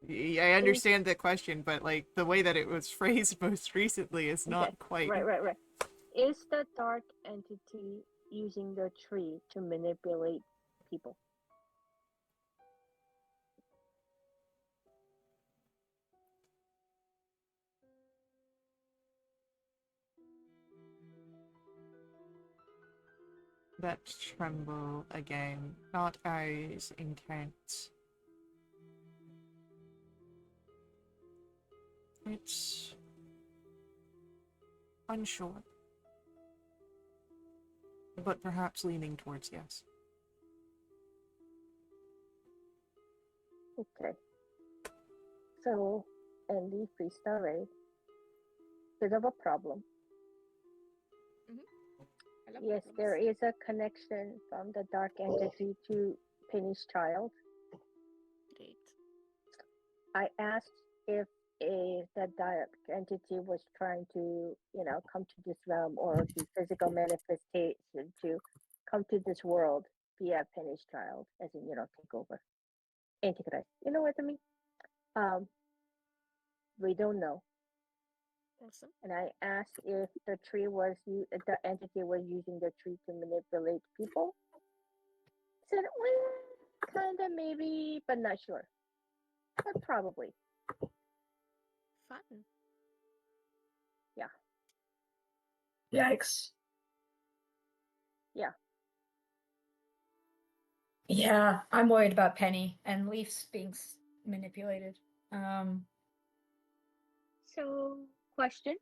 Speaker 1: I understand the question, but like the way that it was phrased most recently is not
Speaker 3: Okay.
Speaker 1: quite.
Speaker 3: Right. Is the dark entity using the tree to manipulate people?
Speaker 1: That tremble again, not as intense. It's unsure, but perhaps leaning towards yes.
Speaker 3: Okay. So, Andy, freestyle Ray, bit of a problem.
Speaker 2: I love
Speaker 3: Yes,
Speaker 2: problems.
Speaker 3: there is a connection from the dark entity to Penny's child.
Speaker 2: Great.
Speaker 3: I asked if the dark entity was trying to, come to this realm or the physical manifestation to come to this world via Penny's child, as in, take over. Antichrist. You know what I mean? Um, we don't know.
Speaker 2: Awesome.
Speaker 3: And I asked if the entity was using the tree to manipulate people. Said, well, kinda, maybe, but not sure. But probably.
Speaker 2: Fun.
Speaker 4: Yikes.
Speaker 3: Yeah.
Speaker 4: Yeah, I'm worried about Penny and Leaf's being manipulated.
Speaker 3: So, question.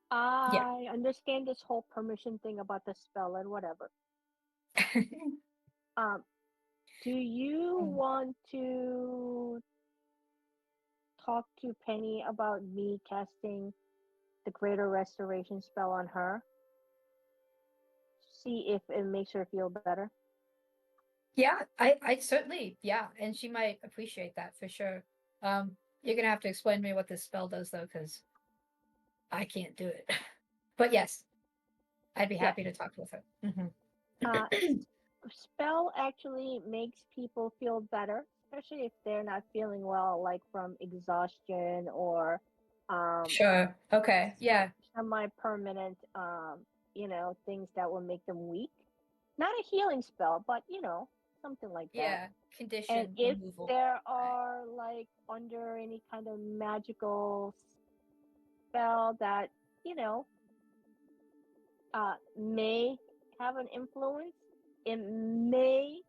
Speaker 4: Yeah.
Speaker 3: I understand this whole permission thing about the spell and whatever. Do you
Speaker 4: Mm.
Speaker 3: want to talk to Penny about me casting the Greater Restoration spell on her? See if it makes her feel better.
Speaker 4: Yeah, I certainly, yeah, and she might appreciate that for sure. You're gonna have to explain to me what this spell does though, because I can't do it. But yes, I'd be
Speaker 3: Yeah.
Speaker 4: happy to talk with her.
Speaker 3: Uh, spell actually makes people feel better, especially if they're not feeling well, like from exhaustion or
Speaker 4: Sure. Okay. Yeah.
Speaker 3: semi-permanent, things that will make them weak. Not a healing spell, but something like that.
Speaker 4: Yeah.
Speaker 3: And
Speaker 4: Condition
Speaker 3: if
Speaker 4: removal.
Speaker 3: there are like under any kind of magical spell that you know may have an influence, it may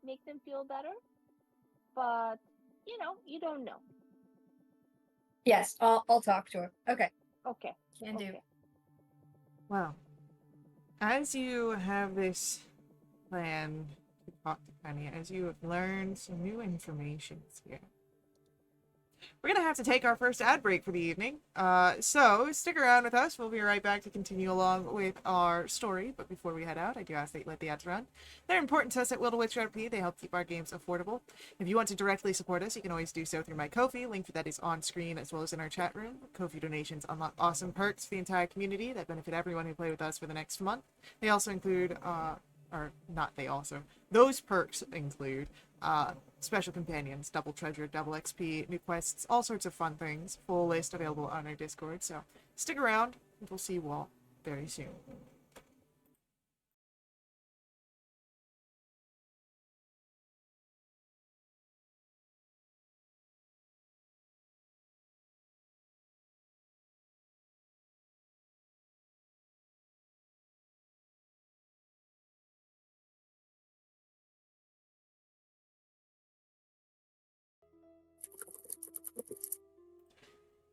Speaker 3: make them feel better, but you don't know.
Speaker 4: Yes, I'll talk to her. Okay.
Speaker 3: Okay.
Speaker 4: Can do.
Speaker 3: Okay.
Speaker 1: Well, as you have this plan to talk to Penny, as you have learned some new information here, we're going to have to take our first ad break for the evening. So stick around with us. We'll be right back to continue along with our story. But before we head out, I do ask that you let the ads run. They're important to us at Wildewitch RP. They help keep our games affordable. If you want to directly support us, you can always do so through my Ko-fi. Link for that is on screen as well as in our chat room. Ko-fi donations unlock awesome perks for the entire community that benefit everyone who play with us for the next month. They also include, those perks include special companions, double treasure, double XP, new quests, all sorts of fun things. Full list available on our Discord. So stick around, and we'll see you all very soon.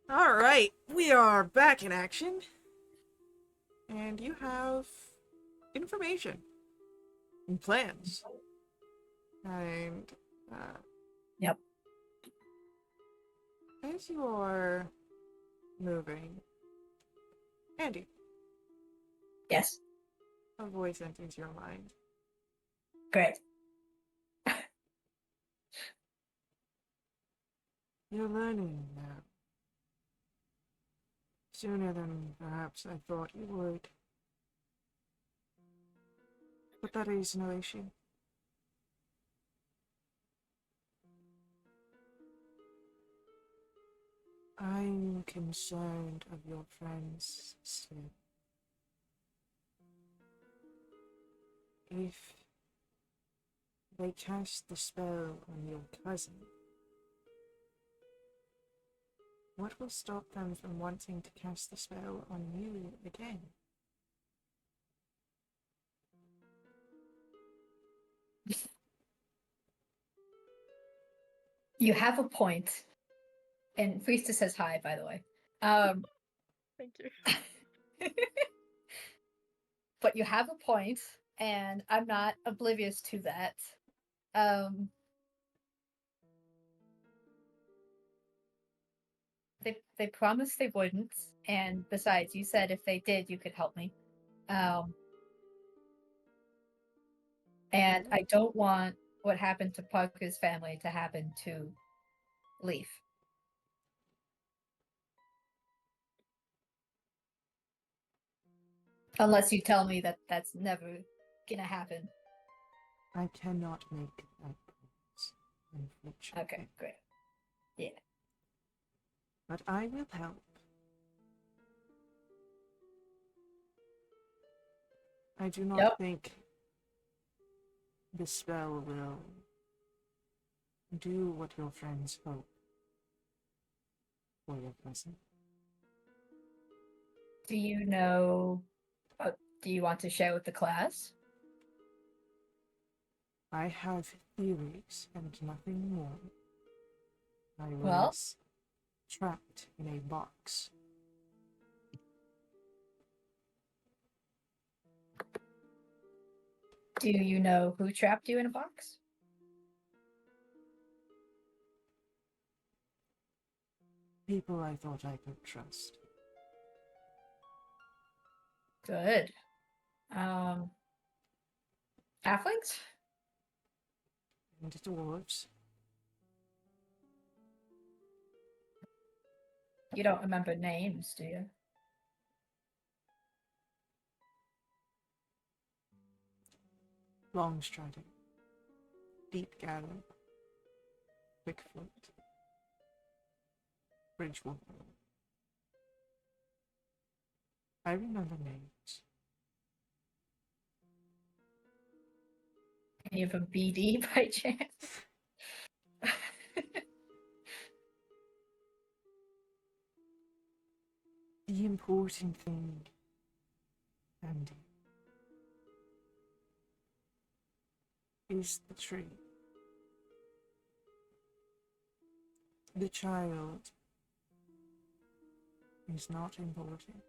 Speaker 1: All right, we are back in action, and you have information and plans, and
Speaker 4: Yep.
Speaker 1: as you are moving, Andy,
Speaker 4: Yes.
Speaker 1: a voice enters your mind.
Speaker 4: Great.
Speaker 1: You're learning now. Sooner than perhaps I thought you would. But that is no issue. I'm concerned of your friends still. If they cast the spell on your cousin, what will stop them from wanting to cast the spell on you again?
Speaker 4: You have a point. And Priestess says hi, by the way.
Speaker 2: Thank you.
Speaker 4: But you have a point, and I'm not oblivious to that. They promised they wouldn't, and besides, you said if they did, you could help me. And I don't want what happened to Parker's family to happen to Leaf. Unless you tell me that that's never gonna happen.
Speaker 1: I cannot make that promise, unfortunately.
Speaker 4: Okay, great. Yeah.
Speaker 1: But I will help. I do not think the spell will do what your friends hope for your cousin.
Speaker 4: Do you know? Do you want to share with the class?
Speaker 1: I have theories and nothing more. I
Speaker 4: Well?
Speaker 1: was trapped in a box.
Speaker 4: Do you know who trapped you in a box?
Speaker 1: People I thought I could trust.
Speaker 4: Good. Halflings?
Speaker 1: And dwarves.
Speaker 4: You don't remember names, do you?
Speaker 1: Long striding. Deep gather. Quick foot. Bridgewater. I remember names.
Speaker 4: Any of them BD by chance?
Speaker 1: The important thing, Andy, is the tree. The child is not important.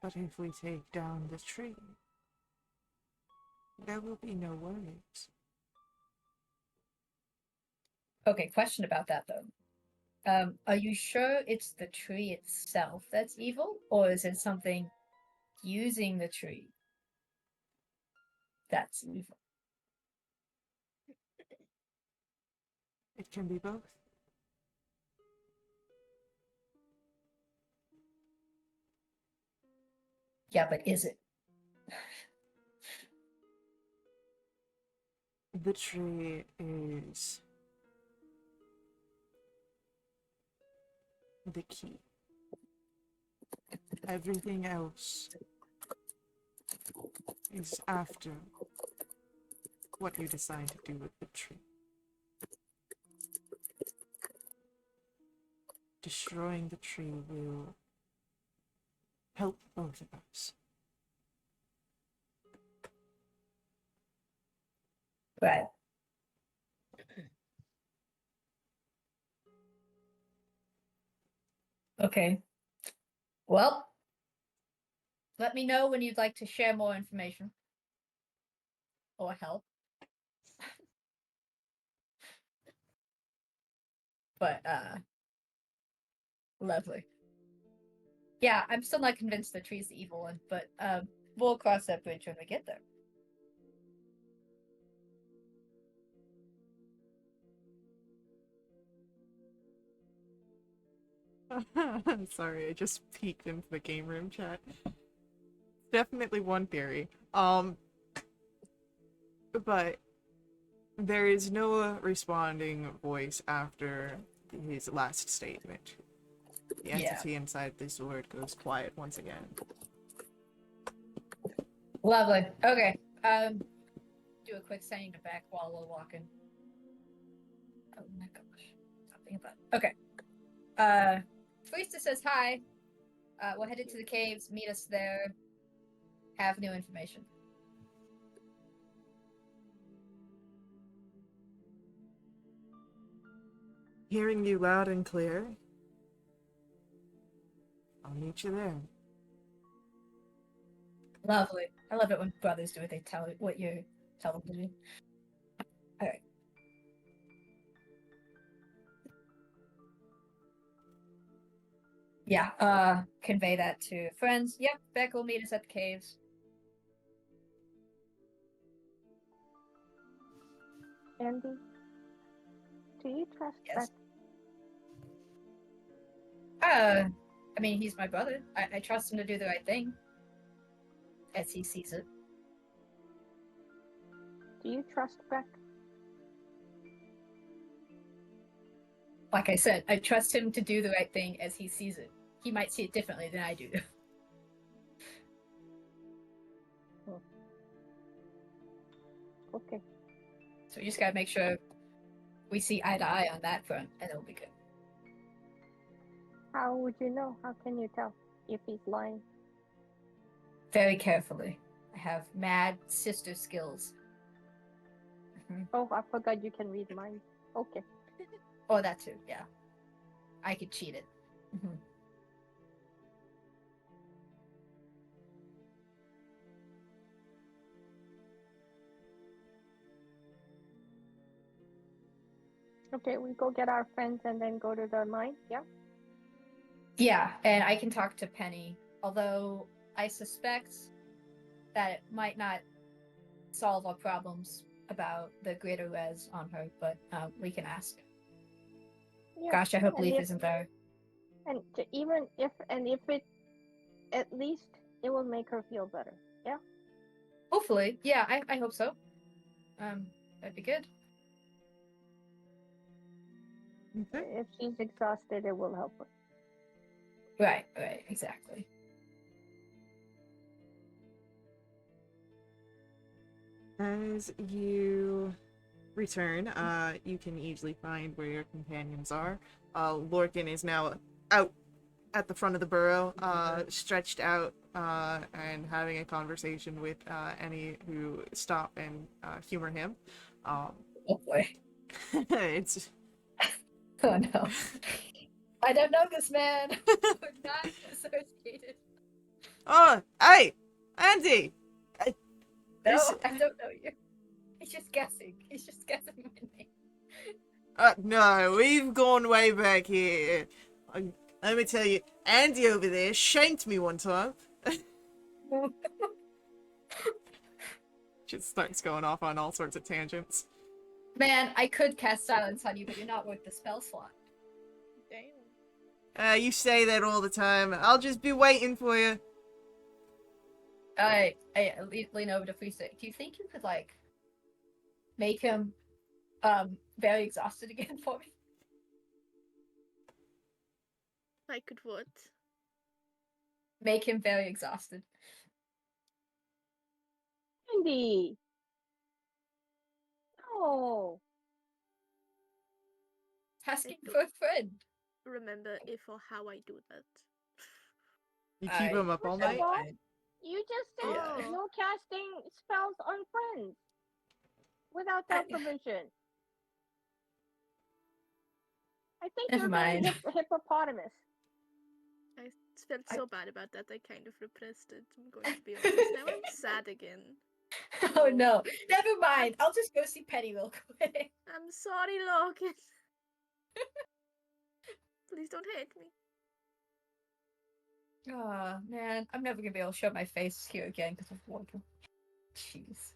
Speaker 1: But if we take down the tree, there will be no worries.
Speaker 4: Okay, question about that though. Are you sure it's the tree itself that's evil, or is it something using the tree that's evil?
Speaker 1: It can be both.
Speaker 4: Yeah, but is it?
Speaker 1: The tree is the key. Everything else is after what you decide to do with the tree. Destroying the tree will help both of us.
Speaker 4: Right. Okay. Well, let me know when you'd like to share more information or help. But lovely. Yeah, I'm still not convinced the tree's the evil one, but we'll cross that bridge when we get there.
Speaker 1: Sorry, I just peeked into the game room chat. Definitely one theory. But there is no responding voice after his last statement. The entity inside the sword goes quiet once again.
Speaker 4: Lovely. Okay. Do a quick sending to back while we're walking. Oh my gosh. Something about okay. Felista says hi. We're headed to the caves, meet us there. Have new information.
Speaker 1: Hearing you loud and clear. I'll meet you there.
Speaker 4: Lovely. I love it when brothers do what they tell what you tell them to do. Alright. Yeah, convey that to friends. Yep, Beck will meet us at the caves.
Speaker 3: Andy, do you trust
Speaker 4: Yes.
Speaker 3: Beck?
Speaker 4: I mean, he's my brother. I trust him to do the right thing. As he sees it.
Speaker 3: Do you trust Beck?
Speaker 4: Like I said, I trust him to do the right thing as he sees it. He might see it differently than I do.
Speaker 3: Okay.
Speaker 4: So we just gotta make sure we see eye to eye on that front, and it'll be good.
Speaker 3: How would you know? How can you tell if he's lying?
Speaker 4: Very carefully. I have mad sister skills.
Speaker 3: Oh, I forgot you can read minds. Okay.
Speaker 4: Oh, that too, yeah. I could cheat it.
Speaker 3: Okay, we go get our friends and then go to the mine. Yeah.
Speaker 4: Yeah, and I can talk to Penny, although I suspect that it might not solve our problems about the greater res on her, but we can ask.
Speaker 3: Yeah.
Speaker 4: Gosh, I hope
Speaker 3: And
Speaker 4: Leaf
Speaker 3: if
Speaker 4: isn't there.
Speaker 3: even if it at least it will make her feel better. Yeah.
Speaker 4: Hopefully. Yeah, I hope so. That'd be good.
Speaker 1: Okay.
Speaker 3: If she's exhausted, it will help her.
Speaker 4: Right, exactly.
Speaker 1: As you return, you can easily find where your companions are. Lorcan is now out at the front of the burrow, stretched out, and having a conversation with any who stop and humor him.
Speaker 4: Oh boy.
Speaker 1: It's
Speaker 4: Oh no. I don't know this man. We're not associated.
Speaker 1: oh, hey, Andy.
Speaker 4: No,
Speaker 1: This-
Speaker 4: I don't know you. He's just guessing. He's just guessing my name.
Speaker 1: No, we've gone way back here. Let me tell you, Andy over there shanked me one time. Just starts going off on all sorts of tangents.
Speaker 4: Man, I could cast silence on you, but you're not worth the spell slot.
Speaker 2: Damn.
Speaker 1: You say that all the time. I'll just be waiting for you.
Speaker 4: I lean over to Frieza. Do you think you could like make him very exhausted again for me?
Speaker 2: I could what?
Speaker 4: Make him very exhausted.
Speaker 3: Andy. No.
Speaker 4: Asking for a friend.
Speaker 2: Remember if or how I do that.
Speaker 1: You keep him up all
Speaker 3: First of
Speaker 1: night?
Speaker 3: all, you just said
Speaker 2: Yeah.
Speaker 3: no casting spells on friends without their permission. I think
Speaker 4: Never
Speaker 3: you're
Speaker 4: mind.
Speaker 3: being hippopotamus.
Speaker 2: I felt so bad about that. I kind of repressed it. I'm going to be honest. Now I'm sad again.
Speaker 4: Oh no. Never mind. I'll just go see Penny real quick.
Speaker 2: I'm sorry, Logan. Please don't hate me.
Speaker 4: Oh man, I'm never gonna be able to show my face here again because of water. Jeez.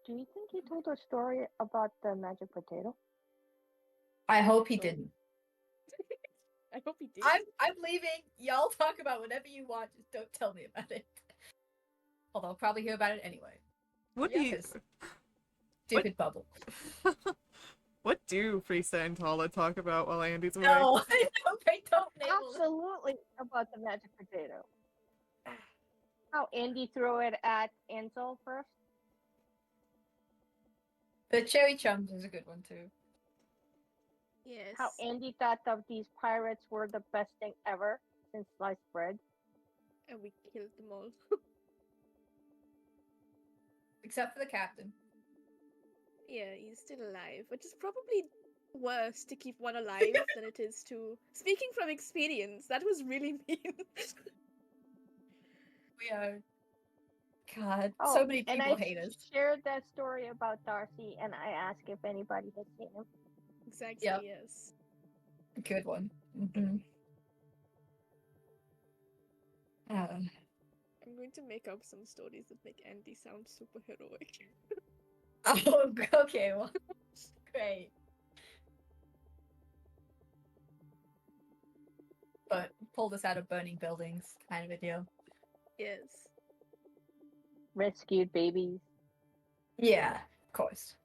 Speaker 3: Do you think he told a story about the magic potato?
Speaker 4: I hope he didn't.
Speaker 2: I hope he did.
Speaker 4: I'm leaving. Y'all talk about whatever you want. Just don't tell me about it. Although I'll probably hear about it anyway.
Speaker 1: What do you?
Speaker 4: 'Cause stupid bubble.
Speaker 1: What do Frieza and Tala talk about while Andy's away?
Speaker 4: No, I don't name it.
Speaker 3: Absolutely about the magic potato. How Andy threw it at Ansel first.
Speaker 4: The cherry chums is a good one too.
Speaker 2: Yes.
Speaker 3: How Andy thought of these pirates were the best thing ever since sliced bread.
Speaker 2: And we killed them all.
Speaker 4: Except for the captain.
Speaker 2: Yeah, he's still alive, which is probably worse to keep one alive than it is to. Speaking from experience, that was really mean.
Speaker 4: We are. God,
Speaker 3: Oh,
Speaker 4: so many
Speaker 3: and
Speaker 4: people
Speaker 3: I
Speaker 4: hate us.
Speaker 3: shared that story about Darcy, and I asked if anybody had seen him.
Speaker 2: Exactly,
Speaker 4: Yep.
Speaker 2: yes.
Speaker 4: Good one. Mm-hmm.
Speaker 2: I'm going to make up some stories that make Andy sound super heroic.
Speaker 4: Oh, okay. Well, great. But pull this out of burning buildings kind of a deal.
Speaker 2: Yes.
Speaker 3: Rescued babies.
Speaker 4: Yeah, of course.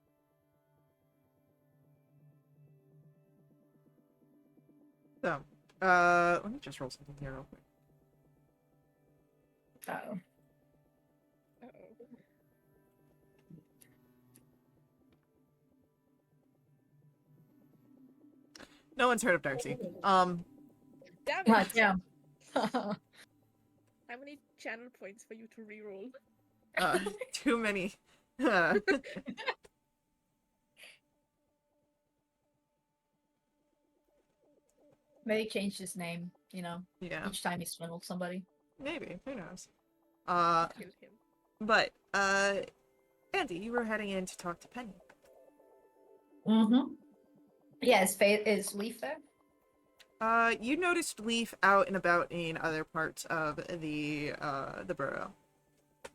Speaker 1: So, let me just roll something here real quick.
Speaker 4: Uh-oh.
Speaker 2: Uh-oh.
Speaker 1: No one's heard of Darcy.
Speaker 2: Damn it!
Speaker 4: God damn.
Speaker 2: How many channel points for you to reroll?
Speaker 1: Too many.
Speaker 4: Maybe changed his name, you know,
Speaker 1: Yeah,
Speaker 4: each time he swindled somebody.
Speaker 1: maybe. Who knows?
Speaker 2: Kill him.
Speaker 1: But, Andy, you were heading in to talk to Penny.
Speaker 4: Mm-hmm. Yeah, is Leaf there?
Speaker 1: You noticed Leaf out and about in other parts of the burrow.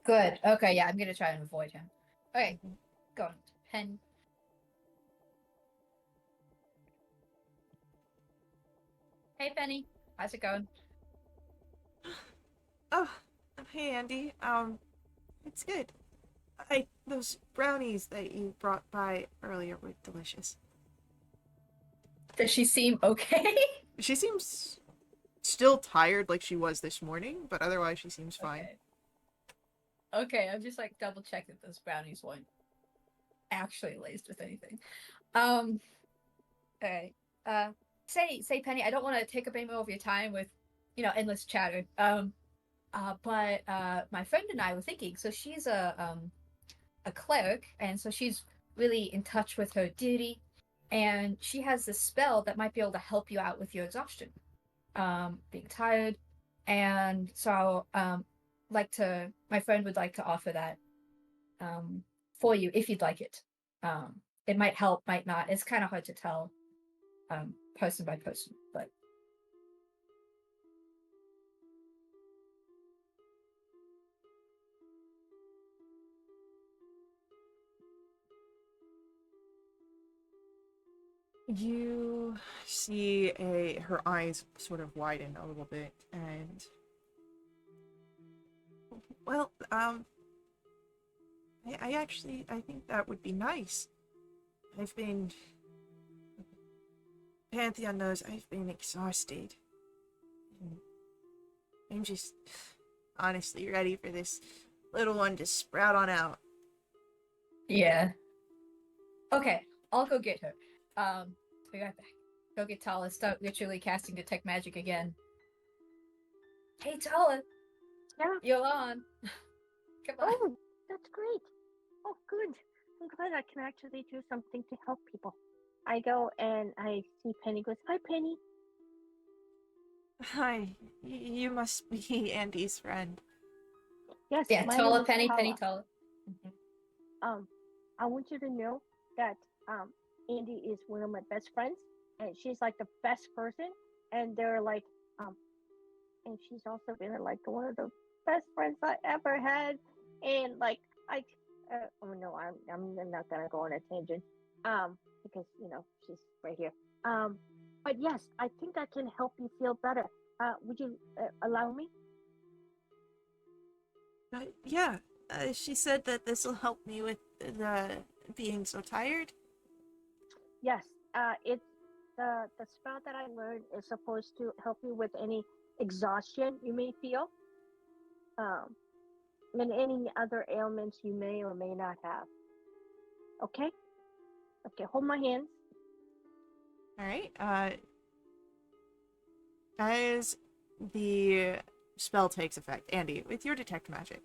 Speaker 4: Good. Okay, yeah, I'm gonna try and avoid him. Okay, go on. Pen. Hey, Penny. How's it going?
Speaker 1: Oh, hey Andy. It's good. Those brownies that you brought by earlier were delicious.
Speaker 4: Does she seem okay?
Speaker 1: She seems still tired like she was this morning, but otherwise she seems fine.
Speaker 4: Okay. Okay, I'm just like double check that those brownies weren't actually laced with anything. Um. Okay. Say, Penny. I don't want to take up any more of your time with, endless chatter. But my friend and I were thinking. So she's a cleric, and so she's really in touch with her duty, and she has this spell that might be able to help you out with your exhaustion, being tired, and so my friend would like to offer that for you if you'd like it. It might help, might not. It's kind of hard to tell, person by person, but
Speaker 1: You see her eyes sort of widen a little bit, and well, I think that would be nice. I've been Pantheon knows I've been exhausted. I'm just honestly ready for this little one to sprout on out.
Speaker 4: yeah. Okay, I'll go get her. Be right back. Go get Tala. Start literally casting detect magic again. Hey, Tala,
Speaker 3: Yeah.
Speaker 4: you're on. Come on.
Speaker 3: Oh, that's great. Oh, good. I'm glad I can actually do something to help people. I go and I see Penny. Goes, hi, Penny.
Speaker 1: Hi, you must be Andy's friend.
Speaker 3: Yes,
Speaker 4: Yeah,
Speaker 3: my name
Speaker 4: Tala,
Speaker 3: is
Speaker 4: Penny,
Speaker 3: Paula.
Speaker 4: Penny, Tala. Mhm.
Speaker 3: I want you to know that Andy is one of my best friends, and she's like the best person, and they're like, and she's also been like one of the best friends I ever had, and like I, oh no, I'm not gonna go on a tangent, because she's right here, but yes, I think I can help you feel better. Would you allow me?
Speaker 1: Yeah, she said that this will help me with the being so tired.
Speaker 3: Yes, it's the spell that I learned is supposed to help you with any exhaustion you may feel, um, and any other ailments you may or may not have. Okay, okay, hold my hands.
Speaker 1: All right. As the spell takes effect, Andy, with your detect magic,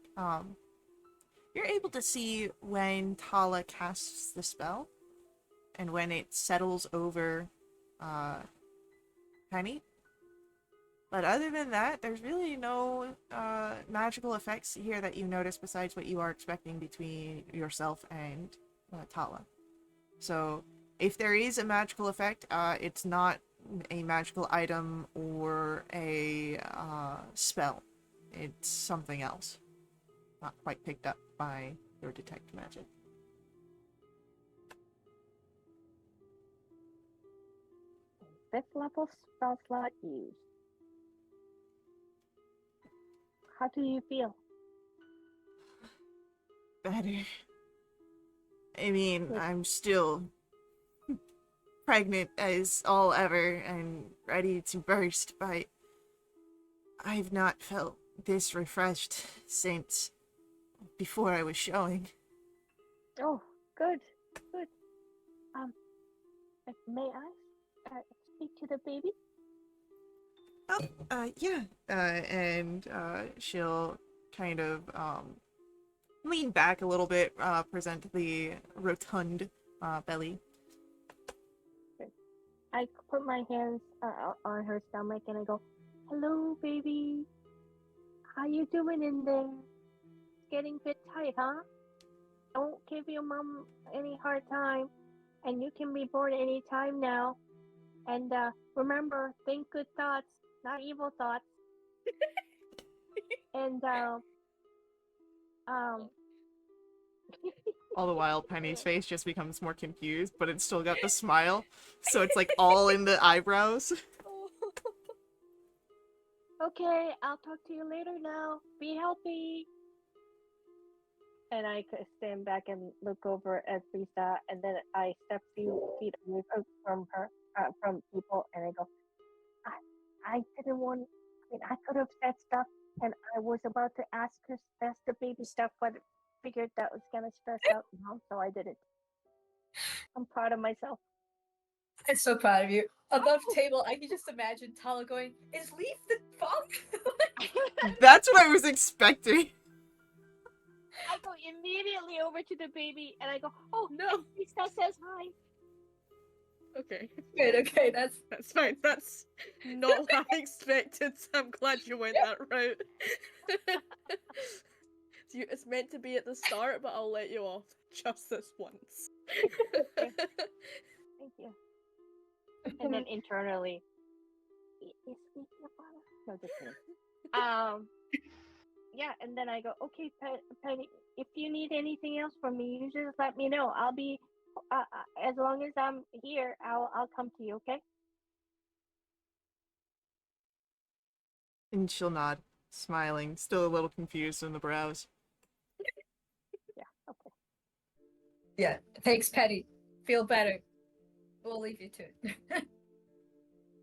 Speaker 1: you're able to see when Tala casts the spell and when it settles over Penny. But other than that, there's really no magical effects here that you notice besides what you are expecting between yourself and Tala. So if there is a magical effect, it's not a magical item or a spell. It's something else. Not quite picked up by your detect magic.
Speaker 3: Fifth level spell slot used. How do you feel?
Speaker 1: Better. I mean,
Speaker 3: Good.
Speaker 1: I'm still pregnant as all ever and ready to burst, but I've not felt this refreshed since before I was showing.
Speaker 3: Oh, good, good. Um, may I speak to the baby?
Speaker 1: Oh, yeah. And she'll kind of lean back a little bit, present the rotund belly.
Speaker 3: Good. I put my hands on her stomach and I go, "Hello, baby. How you doing in there? Getting a bit tight, huh? Don't give your mom any hard time. and you can be born anytime now. And remember, think good thoughts, not evil thoughts. And um,
Speaker 1: All the while, Penny's face just becomes more confused, but it's still got the smile, so it's like all in the eyebrows.
Speaker 3: okay, I'll talk to you later now. Be healthy. And I stand back and look over at Lisa, and then I step few feet away from her, from people, and I go, I didn't want, I mean, I could have said stuff, and I was about to ask her that's the baby stuff, but figured that was gonna stress out Mom, so I didn't. I'm proud of myself.
Speaker 4: I'm so proud of you. Above table, I can just imagine Tala going, "Is Leaf the father?"
Speaker 1: That's what I was expecting.
Speaker 3: I go immediately over to the baby, and I go, oh,
Speaker 2: No.
Speaker 3: Lisa says hi.
Speaker 2: Okay,
Speaker 4: Good, okay,
Speaker 2: that's fine. That's not what I expected. So I'm glad you went that route. It's meant to be at the start, but I'll let you off just this once.
Speaker 3: Thank you. And then internally, is Leaf your father? No, just kidding. Yeah, and then I go, okay, Penny, if you need anything else from me, you just let me know. I'll be, as long as I'm here, I'll come to you, okay?
Speaker 1: And she'll nod, smiling, still a little confused in the brows.
Speaker 3: Yeah, okay.
Speaker 4: Yeah, thanks, Penny. Feel better. We'll leave you to it.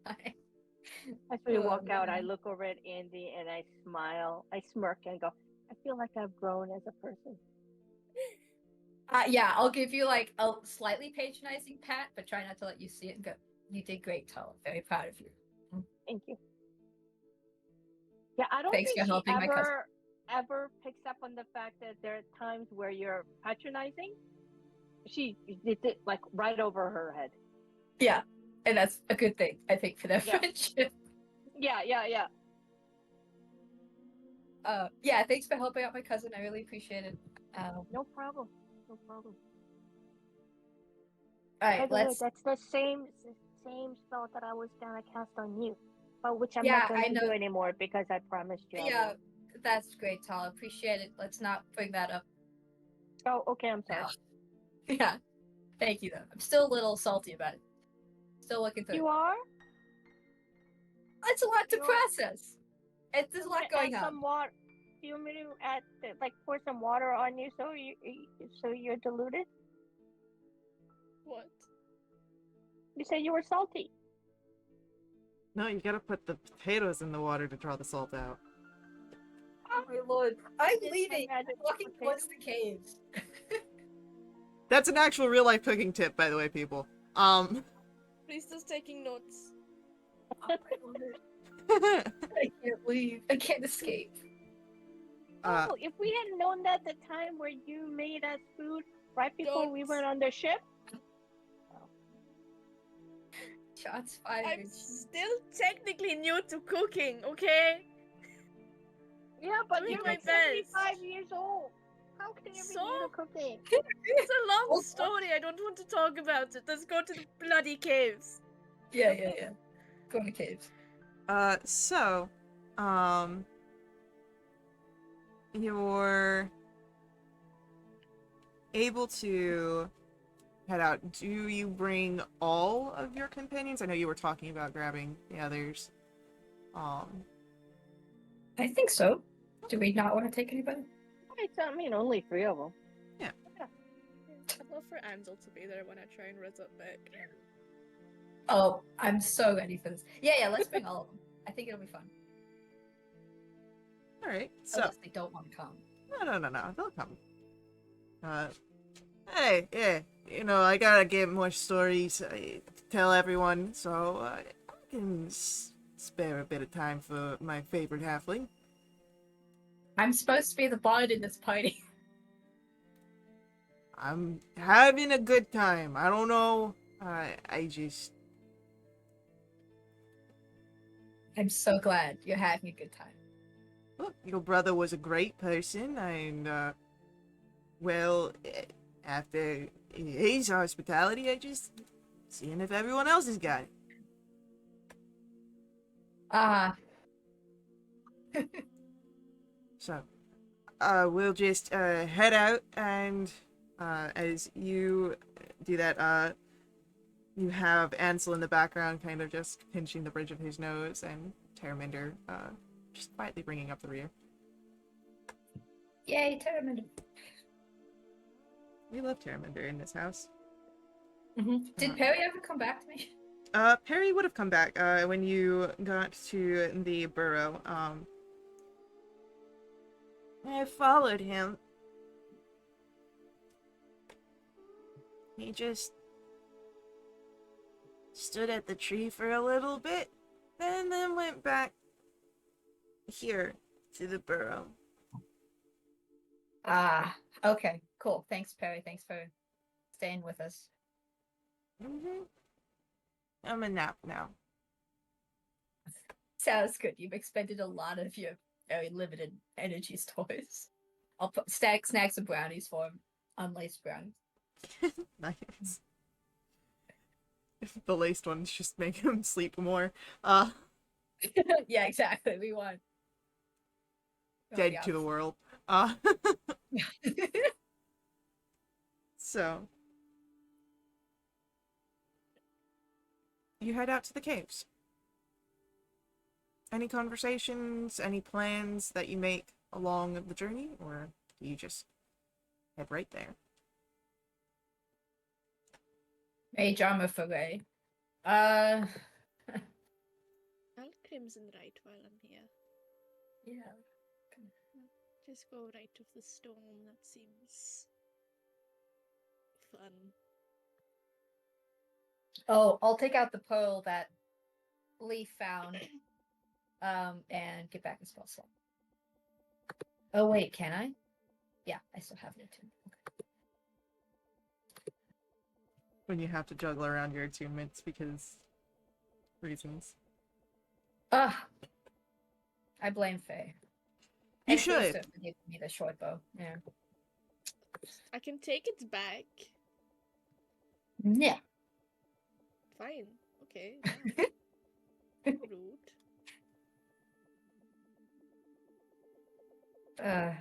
Speaker 4: Bye.
Speaker 3: As we
Speaker 4: Oh,
Speaker 3: walk out, I
Speaker 4: man.
Speaker 3: look over at Andy and I smile, I smirk and go, I feel like I've grown as a person.
Speaker 4: Yeah, I'll give you like a slightly patronizing pat, but try not to let you see it and go, "You did great, Tala. Very proud of you."
Speaker 3: Thank you. Yeah, I don't
Speaker 4: Thanks
Speaker 3: think
Speaker 4: for
Speaker 3: she
Speaker 4: helping my cousin.
Speaker 3: ever picks up on the fact that there are times where you're patronizing. She did it like right over her head.
Speaker 4: Yeah, and that's a good thing, I think, for their
Speaker 3: Yeah.
Speaker 4: friendship.
Speaker 3: Yeah.
Speaker 4: Yeah, thanks for helping out my cousin. I really appreciate it.
Speaker 3: No problem. No problem.
Speaker 4: All
Speaker 3: By
Speaker 4: right,
Speaker 3: the way,
Speaker 4: let's.
Speaker 3: that's the same spell that I was gonna cast on you, but which I'm
Speaker 4: Yeah,
Speaker 3: not going
Speaker 4: I
Speaker 3: to
Speaker 4: know.
Speaker 3: do anymore because I promised you. I
Speaker 4: Yeah,
Speaker 3: won't.
Speaker 4: that's great, Tala. Appreciate it. Let's not bring that up
Speaker 3: Oh, okay. I'm sorry.
Speaker 4: now. Yeah, thank you though. I'm still a little salty about it. Still looking through.
Speaker 3: You are?
Speaker 4: It's a lot to
Speaker 3: You are-
Speaker 4: process. There's a lot going
Speaker 3: add
Speaker 4: on.
Speaker 3: some water. Do you want me to add like pour some water on you so you're diluted?
Speaker 2: What?
Speaker 3: You said you were salty.
Speaker 1: No, you gotta put the potatoes in the water to draw the salt out.
Speaker 4: Oh my lord. I'm
Speaker 3: Yes,
Speaker 4: leaving.
Speaker 3: I imagine
Speaker 4: Walking
Speaker 3: potato.
Speaker 4: towards the caves.
Speaker 1: That's an actual real life cooking tip, by the way, people.
Speaker 2: Please just taking notes.
Speaker 4: Oh my lord. I can't leave. I can't escape.
Speaker 3: Oh, if we had known that the time where you made us food right before we went on the ship.
Speaker 4: Shots fired.
Speaker 2: I'm still technically new to cooking, okay?
Speaker 3: Yeah, but
Speaker 2: Doing
Speaker 3: you're
Speaker 2: my
Speaker 3: like
Speaker 2: best.
Speaker 3: 75 years old. How can you be
Speaker 2: So?
Speaker 3: new to cooking?
Speaker 2: It's a long story. I don't want to talk about it. Let's go to the bloody caves.
Speaker 4: Yeah. Going to caves.
Speaker 1: So, you're able to head out. Do you bring all of your companions? I know you were talking about grabbing the others.
Speaker 4: I think so. Do we not want to take anybody?
Speaker 3: I mean, only 3 of them.
Speaker 2: I'd love for Ansel to be there when I try and res up back.
Speaker 4: Oh, I'm so ready for this. Yeah, let's bring all of them. I think it'll be fun.
Speaker 1: Alright, so.
Speaker 4: Unless they don't want to come.
Speaker 1: No, they'll come. Hey, yeah, you know, I gotta get more stories to tell everyone, so I can spare a bit of time for my favorite halfling.
Speaker 4: I'm supposed to be the bard in this party.
Speaker 1: I'm having a good time. I don't know. I just.
Speaker 4: I'm so glad you're having a good time.
Speaker 1: Look, your brother was a great person, and, well, after his hospitality, I just seeing if everyone else has got it.
Speaker 4: Ah,
Speaker 1: So, we'll just head out, and as you do that, you have Ansel in the background, kind of just pinching the bridge of his nose, and Terraminder just quietly bringing up the rear.
Speaker 4: yay, Terraminder.
Speaker 1: We love Terraminder in this house.
Speaker 4: Did Perry ever come back to me?
Speaker 1: Perry would have come back when you got to the burrow. I followed him. He just stood at the tree for a little bit, and then went back here to the burrow.
Speaker 4: Ah, okay, cool. Thanks, Perry. Thanks for staying with us.
Speaker 1: I'm a nap now.
Speaker 4: Sounds good. You've expended a lot of your very limited energy stores. I'll put snacks and brownies for him. Unlaced brownies.
Speaker 1: Nice. The laced ones just make him sleep more.
Speaker 4: Yeah, exactly. We want
Speaker 1: Dead to the world. So you head out to the caves. Any conversations, any plans that you make along the journey, or do you just head right there?
Speaker 4: Mage armor for Ray.
Speaker 2: I'll crimson right while I'm here.
Speaker 4: Yeah.
Speaker 2: Just go right of the storm. That seems fun.
Speaker 4: Oh, I'll take out the pearl that Lee found. And get back in spell slot. Oh wait, can I? Yeah, I still have it too. Okay.
Speaker 1: When you have to juggle around your attunements because reasons.
Speaker 4: Ah, I blame Faye.
Speaker 1: You
Speaker 4: And
Speaker 1: should.
Speaker 4: Krista for giving me the short bow. Yeah.
Speaker 2: I can take it back.
Speaker 4: Yeah.
Speaker 2: Fine. Okay. Rude.
Speaker 4: Alright,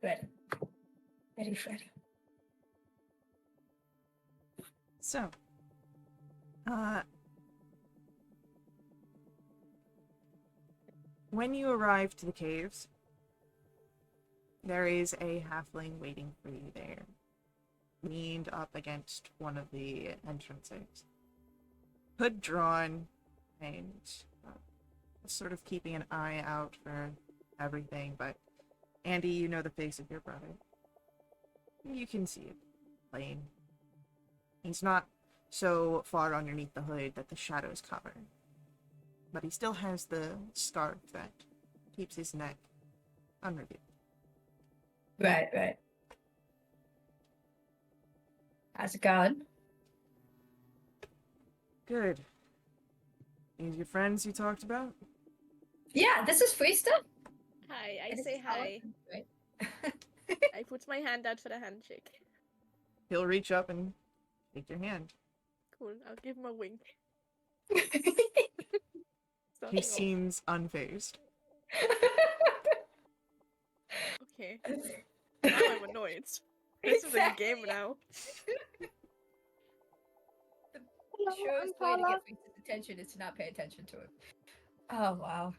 Speaker 4: ready. Ready.
Speaker 1: So, when you arrive to the caves, there is a halfling waiting for you there, leaned up against one of the entrances. Hood drawn, and sort of keeping an eye out for everything, but Andy, you know the face of your brother. You can see it plain. He's not so far underneath the hood that the shadows cover, but he still has the scarf that keeps his neck unrevealed.
Speaker 4: Right. How's it going?
Speaker 1: Good. These your friends you talked about?
Speaker 4: Yeah, this is Freesta.
Speaker 2: Hi. I
Speaker 4: And this
Speaker 2: say
Speaker 4: is
Speaker 2: hi.
Speaker 4: Allison, right?
Speaker 2: I put my hand out for the handshake.
Speaker 1: He'll reach up and take your hand.
Speaker 2: Cool. I'll give him a wink.
Speaker 1: He seems unfazed.
Speaker 2: Okay. Now I'm annoyed. This is a game now.
Speaker 4: The surest way to get Freesta's attention is to not pay attention to it. Oh, wow.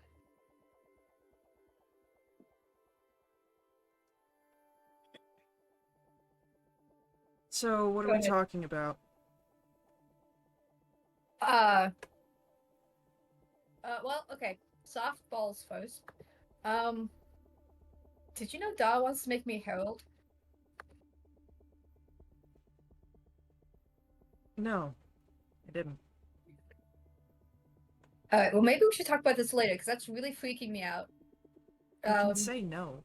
Speaker 1: So, what are
Speaker 4: Go
Speaker 1: we
Speaker 4: ahead.
Speaker 1: talking about?
Speaker 4: Well, okay. Softballs first. Did you know Da wants to make me a herald?
Speaker 1: No, I didn't.
Speaker 4: Alright, well maybe we should talk about this later, because that's really freaking me out.
Speaker 1: You can say no.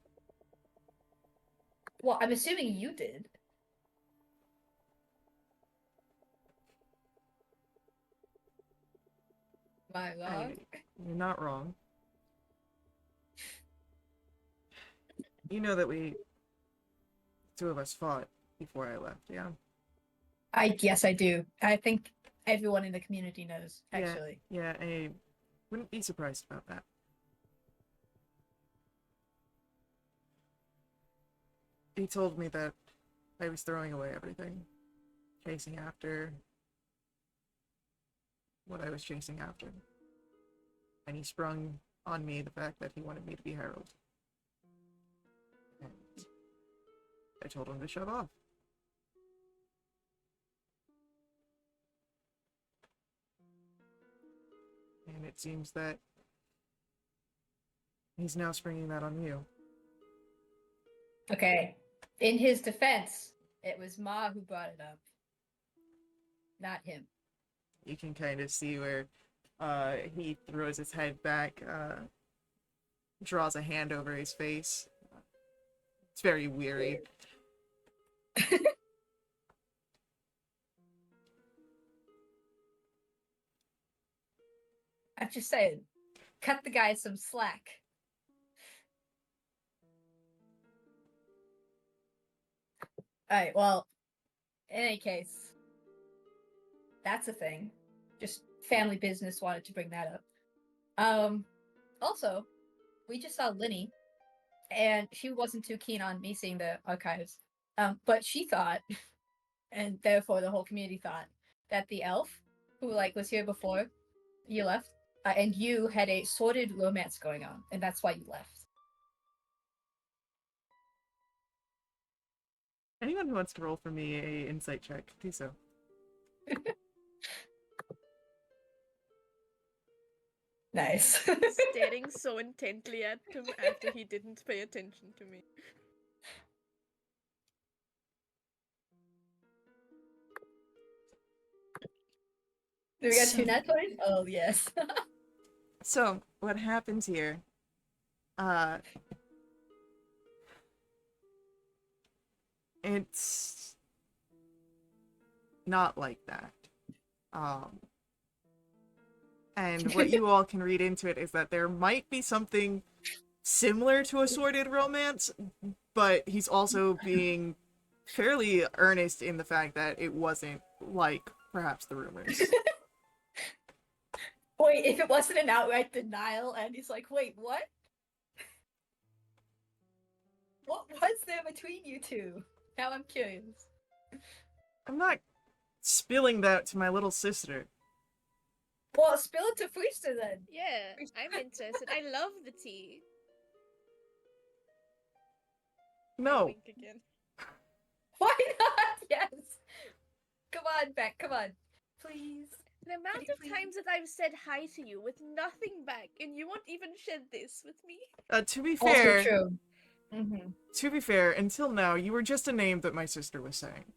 Speaker 4: Well, I'm assuming you did. Am I wrong?
Speaker 1: You're not wrong. You know that two of us fought before I left, yeah?
Speaker 4: Yes, I do. I think everyone in the community knows, actually.
Speaker 1: Yeah, I wouldn't be surprised about that. He told me that I was throwing away everything, chasing after what I was chasing after. And he sprung on me the fact that he wanted me to be Herald. And I told him to shut off. And it seems that he's now springing that on you.
Speaker 4: Okay. In his defense, it was Ma who brought it up, not him.
Speaker 1: You can kind of see where he throws his head back, draws a hand over his face. It's very weary.
Speaker 4: I'm just saying, cut the guy some slack. Alright, well, in any case, that's a thing. Just family business, wanted to bring that up. Also, we just saw Linny, and she wasn't too keen on me seeing the archives. But she thought, and therefore the whole community thought, that the elf, who was here before you left, and you had a sordid romance going on, and that's why you left.
Speaker 1: Anyone who wants to roll for me a insight check, do so.
Speaker 4: Nice.
Speaker 2: Staring so intently at him after he didn't pay attention to me.
Speaker 4: Do we got 2 nat 20s? Oh, yes.
Speaker 1: So, what happens here, it's not like that. And what you all can read into it is that there might be something similar to a sordid romance, but he's also being fairly earnest in the fact that it wasn't like perhaps the rumors.
Speaker 4: Wait, if it wasn't an outright denial, and he's like, wait, what? What was there between you two? Now I'm curious.
Speaker 1: I'm not spilling that to my little sister.
Speaker 4: Well, spill it to Freester then.
Speaker 2: Yeah, I'm interested. I love the tea. I
Speaker 1: No.
Speaker 2: wink again.
Speaker 4: Why not? Yes. Come on, Beck, come on. Please.
Speaker 2: The amount of times that I've said hi to you with nothing back, and you won't even share this with me.
Speaker 1: To be fair,
Speaker 4: Also true. Mm-hmm.
Speaker 1: to be fair, until now, you were just a name that my sister was saying.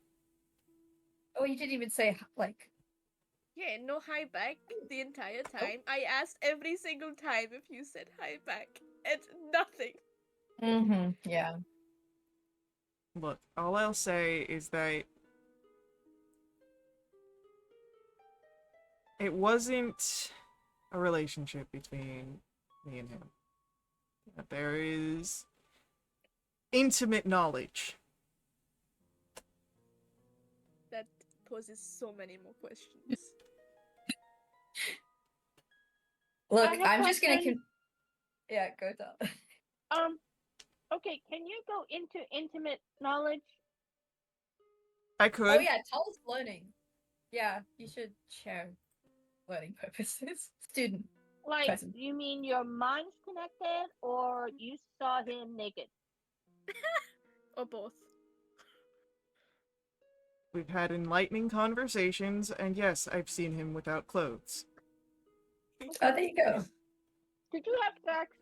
Speaker 4: Oh, you didn't even say,
Speaker 2: Yeah, no hi back the entire time. I asked every single time if you said hi back, and nothing.
Speaker 4: Mm-hmm, yeah.
Speaker 1: Look, all I'll say is that it wasn't a relationship between me and him. That there is intimate knowledge.
Speaker 2: That poses so many more questions.
Speaker 4: Look,
Speaker 3: I have a
Speaker 4: I'm just gonna
Speaker 3: question.
Speaker 4: Yeah, go tell.
Speaker 3: Okay, can you go into intimate knowledge?
Speaker 1: I could.
Speaker 4: Oh yeah, tell us learning. Yeah, you should share learning purposes. Student.
Speaker 3: Like,
Speaker 4: Present.
Speaker 3: you mean your mind's connected, or you saw him naked?
Speaker 2: Or both.
Speaker 1: We've had enlightening conversations, and yes, I've seen him without clothes.
Speaker 4: Oh, there you go.
Speaker 3: Did you have sex?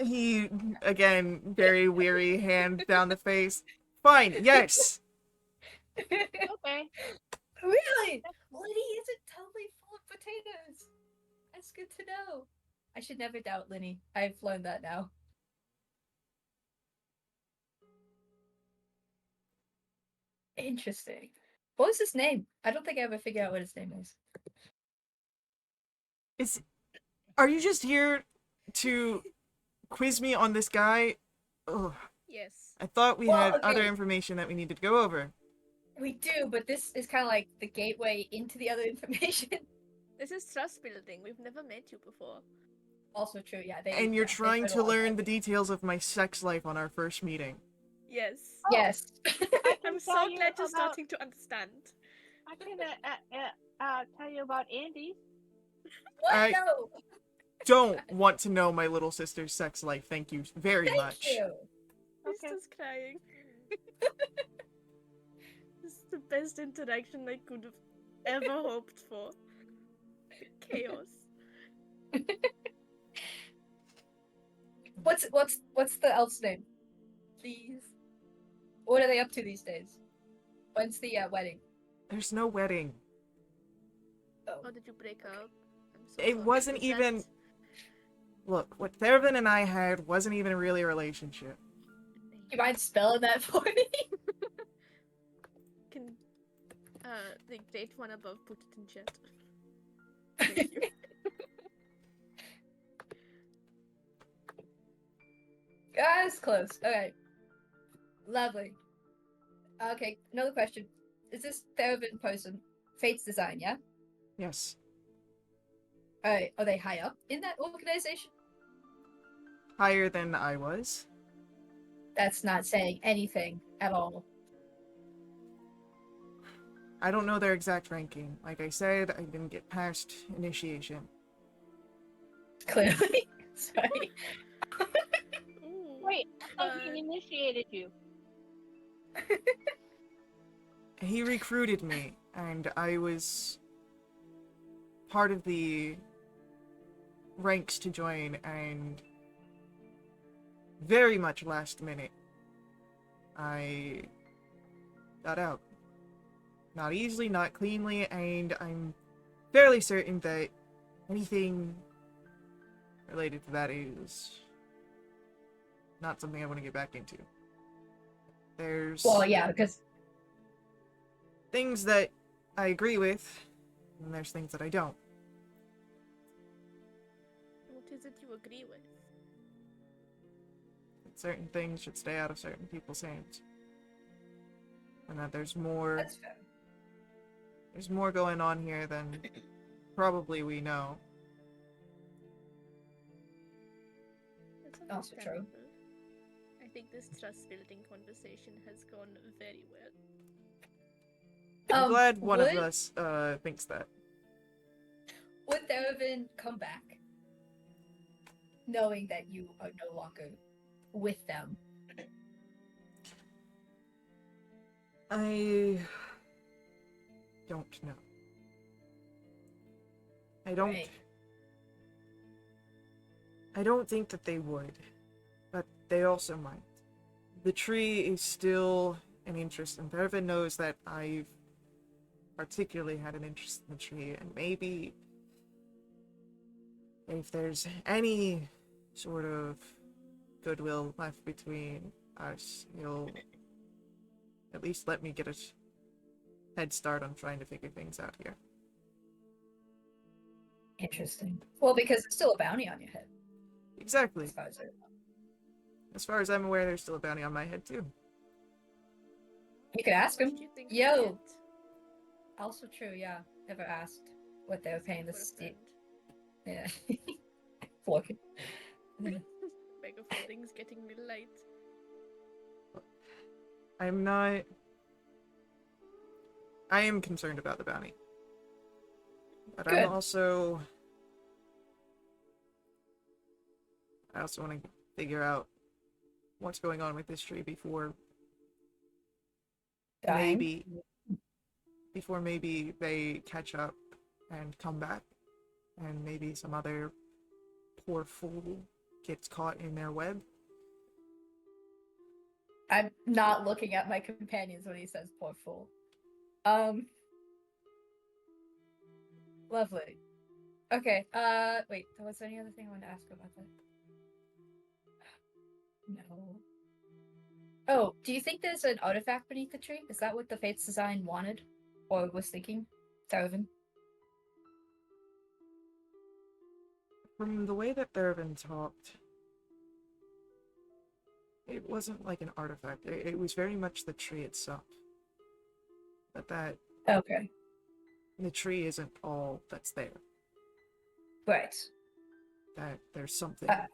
Speaker 1: He, again, very weary, hand down the face. Fine, yes!
Speaker 3: Okay.
Speaker 4: Really? Linny isn't totally full of potatoes. That's good to know. I should never doubt Linny. I've learned that now. Interesting. What was his name? I don't think I ever figured out what his name is.
Speaker 1: Are you just here to quiz me on this guy. Ugh.
Speaker 2: Yes.
Speaker 1: I thought we
Speaker 4: Well,
Speaker 1: had other
Speaker 4: okay.
Speaker 1: information that we needed to go over.
Speaker 4: We do, but this is kind of like the gateway into the other information.
Speaker 2: This is trust building. We've never met you before.
Speaker 4: Also true, yeah.
Speaker 1: And you're
Speaker 4: they
Speaker 1: trying
Speaker 4: put a
Speaker 1: to
Speaker 4: lot of
Speaker 1: learn
Speaker 4: time.
Speaker 1: the details of my sex life on our first meeting.
Speaker 2: Yes.
Speaker 3: Oh,
Speaker 4: Yes.
Speaker 3: I can
Speaker 2: I'm
Speaker 3: tell
Speaker 2: so
Speaker 3: you
Speaker 2: glad you're
Speaker 3: about.
Speaker 2: starting to understand.
Speaker 3: I can tell you about Andy.
Speaker 4: What?
Speaker 1: I
Speaker 4: No.
Speaker 1: don't want to know my little sister's sex life, thank you very
Speaker 4: Thank
Speaker 1: much.
Speaker 4: you.
Speaker 2: He's
Speaker 3: Okay.
Speaker 2: just crying. This is the best interaction I could have ever hoped for. Chaos.
Speaker 4: What's the elf's name? Please. What are they up to these days? When's the wedding?
Speaker 1: There's no wedding.
Speaker 2: Oh, did you break up? I'm so
Speaker 1: It
Speaker 2: sorry.
Speaker 1: wasn't
Speaker 2: Was that-
Speaker 1: even... Look, what Thervin and I had wasn't even really a relationship.
Speaker 4: You mind spelling that for me?
Speaker 2: Can the great one above put it in chat? Thank you.
Speaker 4: Guys, close. Okay. Lovely. Okay, another question. Is this Theravin person Fate's design, yeah?
Speaker 1: Yes.
Speaker 4: Alright, are they high up in that organization?
Speaker 1: Higher than I was.
Speaker 4: That's not saying anything at all.
Speaker 1: I don't know their exact ranking. Like I said, I didn't get past initiation.
Speaker 4: Clearly. Sorry.
Speaker 2: Ooh.
Speaker 3: Wait, I thought he initiated you.
Speaker 1: He recruited me, and I was part of the ranks to join, and very much last minute, I got out. Not easily, not cleanly, and I'm fairly certain that anything related to that is not something I want to get back into. There's
Speaker 4: Well, yeah, because
Speaker 1: things that I agree with, and there's things that I don't.
Speaker 2: What is it you agree with?
Speaker 1: That certain things should stay out of certain people's hands. And that there's more
Speaker 4: that's fair.
Speaker 1: going on here than probably we know.
Speaker 2: That's
Speaker 4: Also true.
Speaker 2: understandable. I think this trust building conversation has gone very well.
Speaker 1: I'm glad one of
Speaker 4: would-
Speaker 1: us thinks that.
Speaker 4: Would Theravin come back knowing that you are no longer with them?
Speaker 1: I don't know.
Speaker 4: Right.
Speaker 1: I don't think that they would, but they also might. The tree is still an interest, and Thervin knows that I've particularly had an interest in the tree, and maybe if there's any sort of goodwill left between us, he'll at least let me get a head start on trying to figure things out here.
Speaker 4: Interesting. Well, because it's still a bounty on your head.
Speaker 1: Exactly.
Speaker 4: As far as I know.
Speaker 1: As far as I'm aware, there's still a bounty on my head, too.
Speaker 4: You could ask
Speaker 2: What
Speaker 4: him.
Speaker 2: do you think we
Speaker 4: Yo.
Speaker 2: get
Speaker 4: Also true, yeah. Never asked what they were paying
Speaker 2: for a
Speaker 4: this.
Speaker 2: friend?
Speaker 4: Yeah. Floating.
Speaker 2: Megaphoning's getting me late.
Speaker 1: I am concerned about the bounty. But
Speaker 4: Good.
Speaker 1: I also want to figure out what's going on with this tree before
Speaker 4: Dying.
Speaker 1: maybe they catch up and come back, and maybe some other poor fool gets caught in their web.
Speaker 4: I'm not looking at my companions when he says poor fool. Lovely. Okay, wait, was there any other thing I wanted to ask about that? No. Oh, do you think there's an artifact beneath the tree? Is that what the Fates design wanted? Or was thinking? Thervin?
Speaker 1: From the way that Thervin talked, it wasn't like an artifact. It was very much the tree itself. But
Speaker 4: Okay.
Speaker 1: the tree isn't all that's there.
Speaker 4: Right.
Speaker 1: That there's something
Speaker 4: Uh,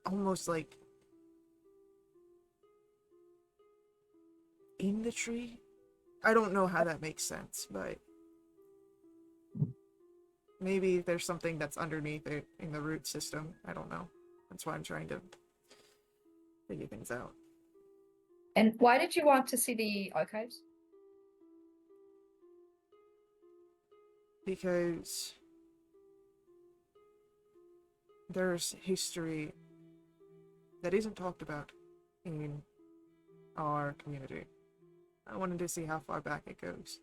Speaker 1: almost like in the tree. I don't know how that makes sense, but maybe there's something that's underneath it in the root system. I don't know. That's why I'm trying to figure things out.
Speaker 4: And why did you want to see the archives?
Speaker 1: Because there's history that isn't talked about in our community. I wanted to see how far back it goes.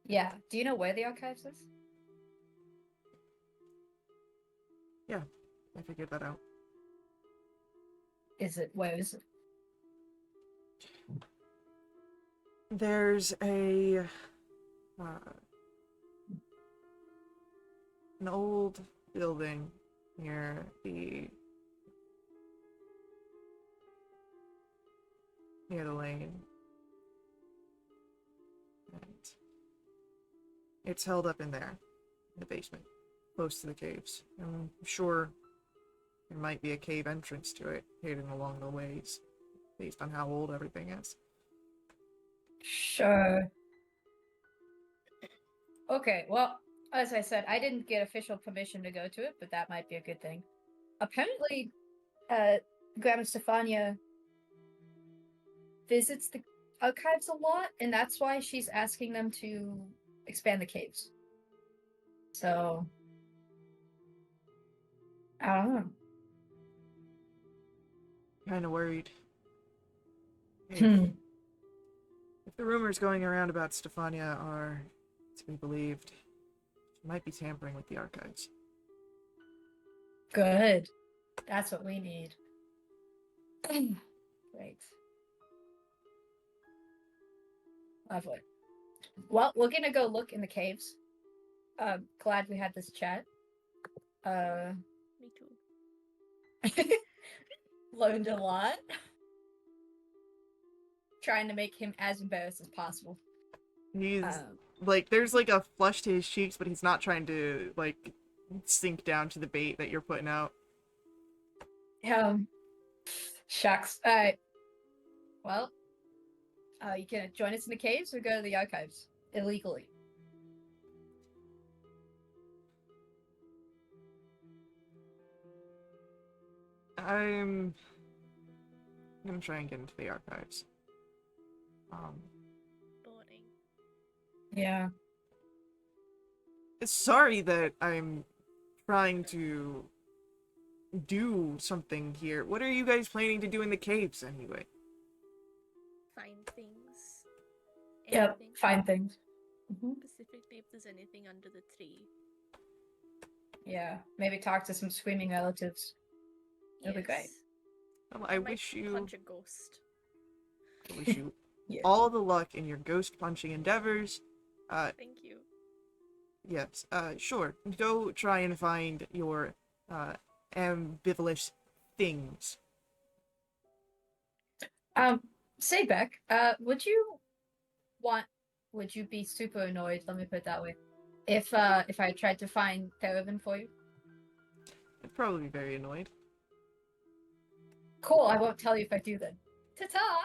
Speaker 4: Yeah. Do you know where the archives is?
Speaker 1: Yeah, I figured that out.
Speaker 4: Where is it?
Speaker 1: There's an old building near the lane. And it's held up in there, in the basement, close to the caves. I'm sure there might be a cave entrance to it, hidden along the ways, based on how old everything is.
Speaker 4: Sure. Okay, well, as I said, I didn't get official permission to go to it, but that might be a good thing. Apparently, Grandma Stefania visits the archives a lot, and that's why she's asking them to expand the caves. So, I don't know.
Speaker 1: Kind of worried.
Speaker 4: Hmm.
Speaker 1: If the rumors going around about Stefania are to be believed, she might be tampering with the archives.
Speaker 4: Good. That's what we need. Great. Lovely. Well, we're gonna go look in the caves. Glad we had this chat.
Speaker 2: Me too.
Speaker 4: Learned a lot. Trying to make him as embarrassed as possible.
Speaker 1: He's like, there's like a flush to his cheeks, but he's not trying to like sink down to the bait that you're putting out.
Speaker 4: Shucks. Alright. Well, you can join us in the caves or go to the archives illegally.
Speaker 1: I'm gonna try and get into the archives.
Speaker 2: Boring.
Speaker 4: Yeah.
Speaker 1: Sorry that I'm trying to do something here. What are you guys planning to do in the caves anyway?
Speaker 2: Find things.
Speaker 4: Yep.
Speaker 2: Anything.
Speaker 4: Find things.
Speaker 2: Specifically, if there's anything under the tree.
Speaker 4: Yeah. Maybe talk to some screaming relatives. It'll be great.
Speaker 1: Well, I
Speaker 2: might
Speaker 1: wish you
Speaker 2: punch a ghost.
Speaker 4: Yeah.
Speaker 1: all the luck in your ghost punching endeavors.
Speaker 2: Thank you.
Speaker 1: Yes, sure. Go try and find your ambivalent things.
Speaker 4: Say Beck, would you be super annoyed, let me put it that way, if I tried to find Theravin for you?
Speaker 1: I'd probably be very annoyed.
Speaker 4: Cool, I won't tell you if I do then. Ta-ta!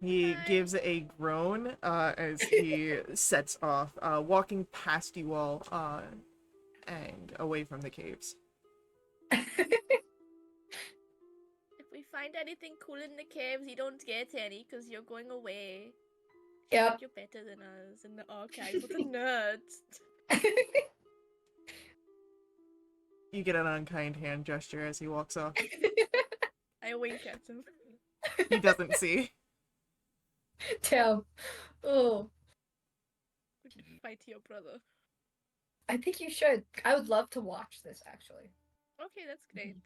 Speaker 1: He
Speaker 2: Hi.
Speaker 1: gives a groan as he sets off, walking past you all and away from the caves.
Speaker 2: If we find anything cool in the caves, you don't get any because you're going away.
Speaker 4: Yep.
Speaker 2: You're better than us in the archives. What a nerds.
Speaker 1: You get an unkind hand gesture as he walks off.
Speaker 2: I wink at him.
Speaker 1: He doesn't see.
Speaker 4: Damn. Oh,
Speaker 2: We should fight your brother.
Speaker 4: I think you should. I would love to watch this, actually.
Speaker 2: Okay, that's great.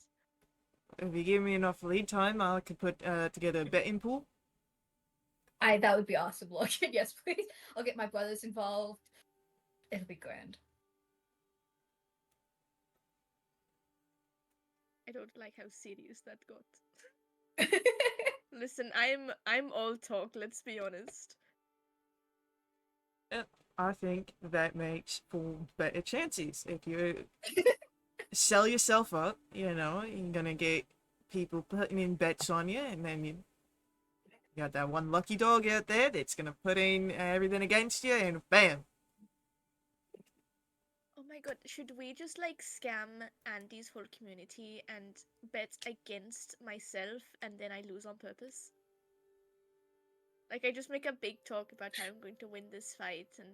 Speaker 1: If you give me enough lead time, I could put together a betting pool.
Speaker 4: That would be awesome, Logan. Yes, please. I'll get my brothers involved. It'll be grand.
Speaker 2: I don't like how serious that got. Listen, I'm all talk, let's be honest.
Speaker 1: I think that makes for better chances. If you sell yourself up, you know, you're gonna get people putting in bets on you, and then you got that one lucky dog out there that's gonna put in everything against you, and bam.
Speaker 2: Oh my god, should we just like scam Andy's whole community and bet against myself and then I lose on purpose? Like I just make a big talk about how I'm going to win this fight and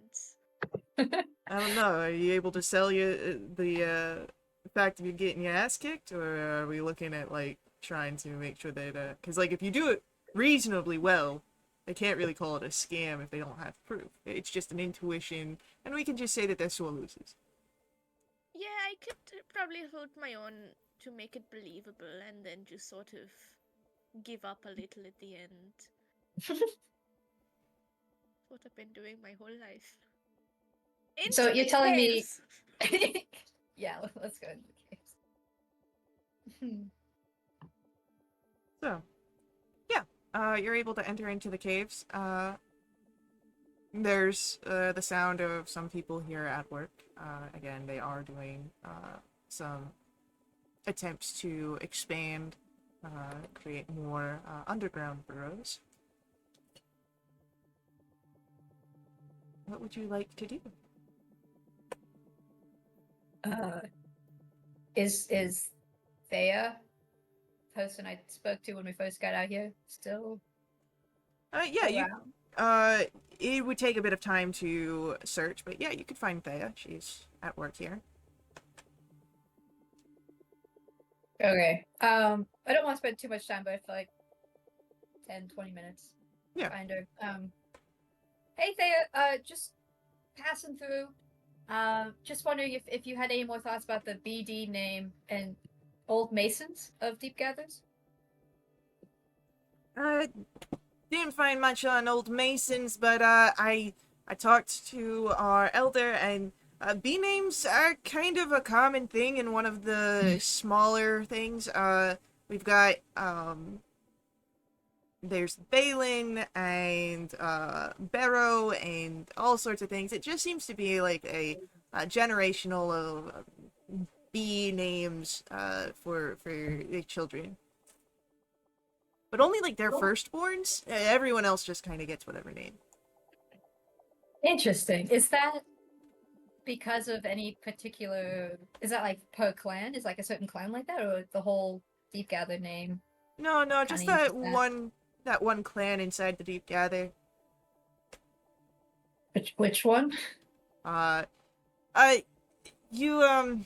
Speaker 1: I don't know. Are you able to sell you the fact of you getting your ass kicked, or are we looking at like trying to make sure that because like if you do it reasonably well, they can't really call it a scam if they don't have proof. It's just an intuition, and we can just say that they're sore losers.
Speaker 2: yeah, I could probably hold my own to make it believable and then just sort of give up a little at the end. What I've been doing my whole life.
Speaker 4: So
Speaker 2: Into
Speaker 4: you're
Speaker 2: the
Speaker 4: telling me-
Speaker 2: caves!
Speaker 4: Yeah, let's go into the caves.
Speaker 1: So, yeah, you're able to enter into the caves. There's the sound of some people here at work. Again, they are doing some attempts to expand, create more underground burrows. What would you like to do?
Speaker 4: Is Thea, the person I spoke to when we first got out here, still
Speaker 1: Yeah, you.
Speaker 4: around?
Speaker 1: It would take a bit of time to search, but yeah, you could find Thea. She's at work here.
Speaker 4: Okay. I don't want to spend too much time, but for like 10, 20 minutes.
Speaker 1: Yeah.
Speaker 4: Find her. Hey Thea, just passing through. Just wondering if you had any more thoughts about the BD name and Old Masons of Deep Gathers?
Speaker 1: Didn't find much on Old Masons, but I talked to our elder, and B names are kind of a common thing in one of the smaller things. We've got there's Balin and Barrow and all sorts of things. It just seems to be like a generational of B names for the children. But only like their firstborns. Everyone else just kind of gets whatever name.
Speaker 4: Interesting. Is that because of any particular? Is that like per clan? Is like a certain clan like that, or the whole Deep Gather name?
Speaker 1: No, just
Speaker 4: Kinda
Speaker 1: that
Speaker 4: uses that.
Speaker 1: one clan inside the Deep Gather.
Speaker 4: Which one?
Speaker 1: You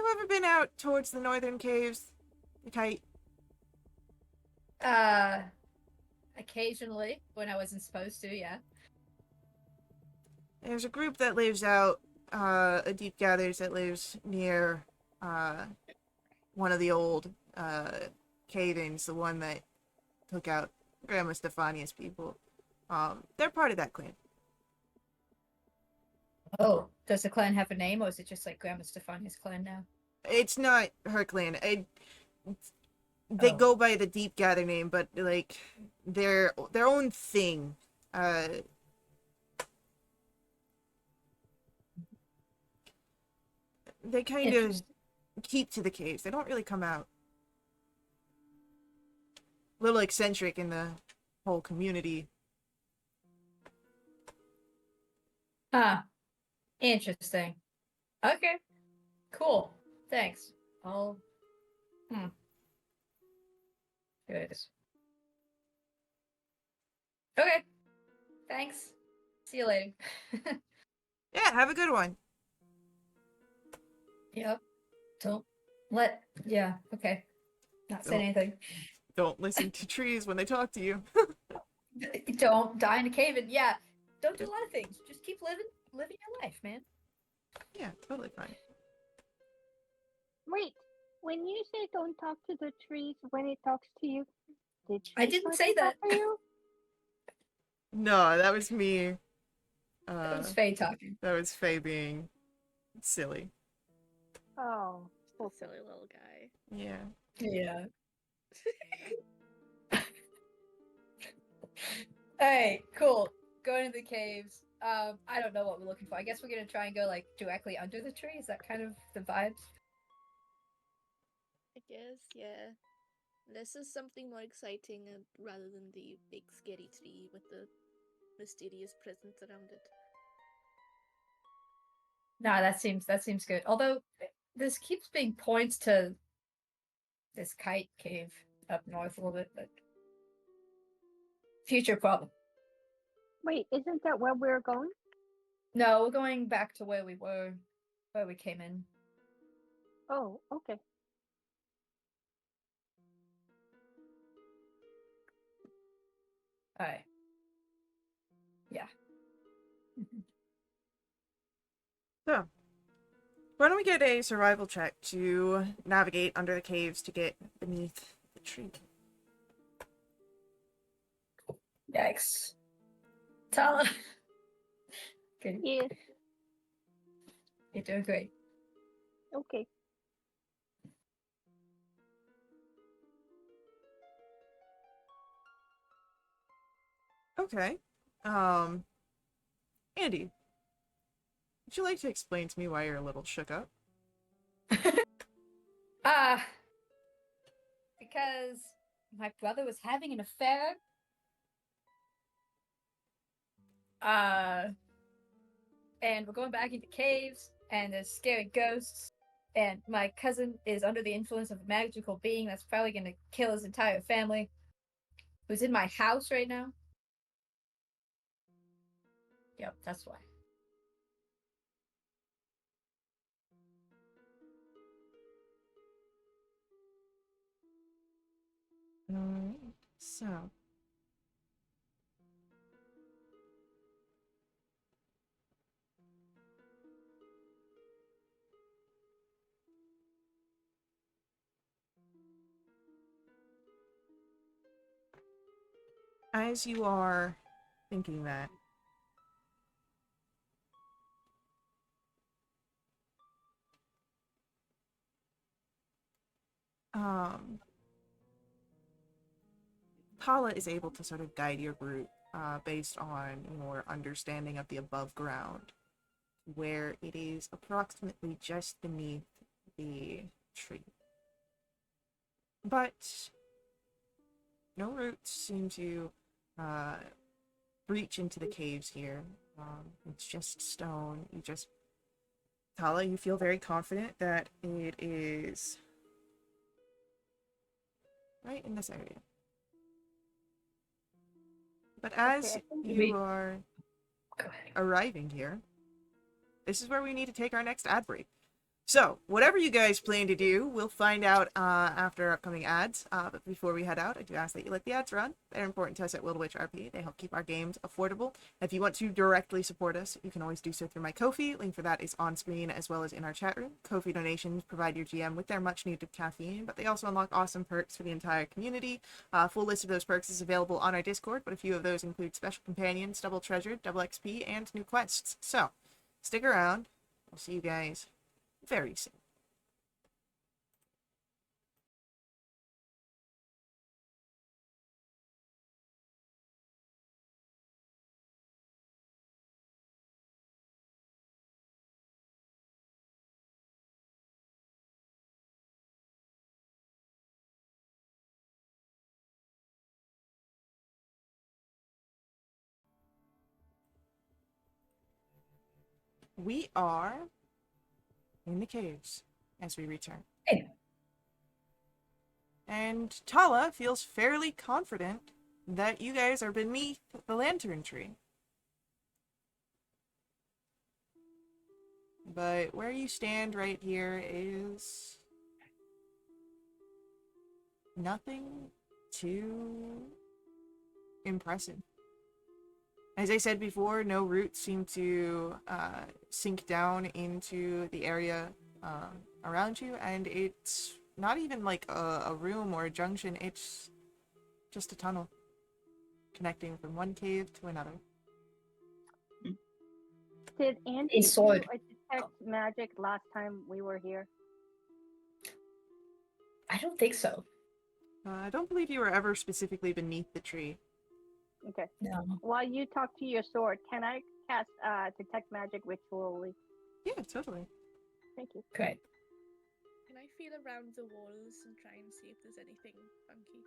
Speaker 1: you ever been out towards the northern caves? Okay.
Speaker 4: Occasionally when I wasn't supposed to, yeah.
Speaker 1: There's a group that lives out, a Deep Gathers that lives near, one of the old, cave-ins, the one that took out Grandma Stefania's people. They're part of that clan.
Speaker 4: Oh, does the clan have a name, or is it just like Grandma Stefania's clan now?
Speaker 1: It's not her clan. They
Speaker 4: Oh.
Speaker 1: go by the Deep Gather name, but, like, their own thing. They kind of
Speaker 4: Interesting.
Speaker 1: keep to the caves. They don't really come out. A little eccentric in the whole community.
Speaker 4: Interesting. Okay. Cool. Thanks. I'll good. Okay. Thanks. See you later.
Speaker 1: Yeah, have a good one.
Speaker 4: Yep. Yeah, okay. Not saying anything.
Speaker 1: Don't listen to trees when they talk to you.
Speaker 4: Don't die in a cave, and yeah, don't do a lot of things. Just keep living your life, man.
Speaker 1: Yeah, totally fine.
Speaker 3: Wait, when you say don't talk to the trees when it talks to you,
Speaker 4: I didn't say that.
Speaker 3: For you?
Speaker 1: No, that was me.
Speaker 4: That was Faye talking.
Speaker 1: That was Faye being silly.
Speaker 3: Oh,
Speaker 2: The silly little guy.
Speaker 1: Yeah.
Speaker 4: Yeah. Alright, cool. Going to the caves. I don't know what we're looking for. I guess we're gonna try and go like directly under the tree. Is that kind of the vibes?
Speaker 2: I guess, yeah. This is something more exciting rather than the big scary tree with the mysterious presence around it.
Speaker 4: Nah, that seems good. Although this keeps being points to this kite cave up north a little bit, but future problem.
Speaker 3: wait, isn't that where we're going?
Speaker 4: No, we're going back to where we came in.
Speaker 3: Oh, okay.
Speaker 4: Alright. Yeah.
Speaker 1: So, why don't we get a survival check to navigate under the caves to get beneath the tree?
Speaker 4: Yikes. Tala. Good.
Speaker 3: Yes.
Speaker 4: You're doing great.
Speaker 3: Okay.
Speaker 1: Okay. Andy, would you like to explain to me why you're a little shook up?
Speaker 4: Because my brother was having an affair. And we're going back into caves, and there's scary ghosts, and my cousin is under the influence of a magical being that's probably gonna kill his entire family, who's in my house right now. Yep, that's why.
Speaker 1: Alright, so. As you are thinking that, Paula is able to sort of guide your group based on your understanding of the above ground, where it is approximately just beneath the tree. But no roots seem to reach into the caves here. It's just stone. Tala, you feel very confident that it is right in this area. But as
Speaker 3: Okay, I think
Speaker 1: you are arriving here, this is where we need to take our next ad break. So, whatever you guys plan to do, we'll find out after upcoming ads. But before we head out, I do ask that you let the ads run. They're important to us at Wildewitch RP. They help keep our games affordable. If you want to directly support us, you can always do so through my Ko-fi. Link for that is on screen as well as in our chat room. Ko-fi donations provide your GM with their much-needed caffeine, but they also unlock awesome perks for the entire community. Full list of those perks is available on our Discord, but a few of those include special companions, double treasure, double XP, and new quests. So, stick around. I'll see you guys very soon. We are in the caves as we return.
Speaker 4: Hey.
Speaker 1: And Tala feels fairly confident that you guys are beneath the lantern tree. But where you stand right here is nothing too impressive. As I said before, no roots seem to sink down into the area around you, and it's not even like a room or a junction, it's just a tunnel connecting from one cave to another.
Speaker 3: Did Andy
Speaker 4: A
Speaker 3: do
Speaker 4: sword.
Speaker 3: a detect magic last time we were here?
Speaker 4: I don't think so.
Speaker 1: I don't believe you were ever specifically beneath the tree.
Speaker 3: Okay.
Speaker 4: No.
Speaker 3: While you talk to your sword, can I cast detect magic ritually?
Speaker 1: Yeah, totally.
Speaker 3: Thank you.
Speaker 4: Great.
Speaker 2: Can I feel around the walls and try and see if there's anything funky?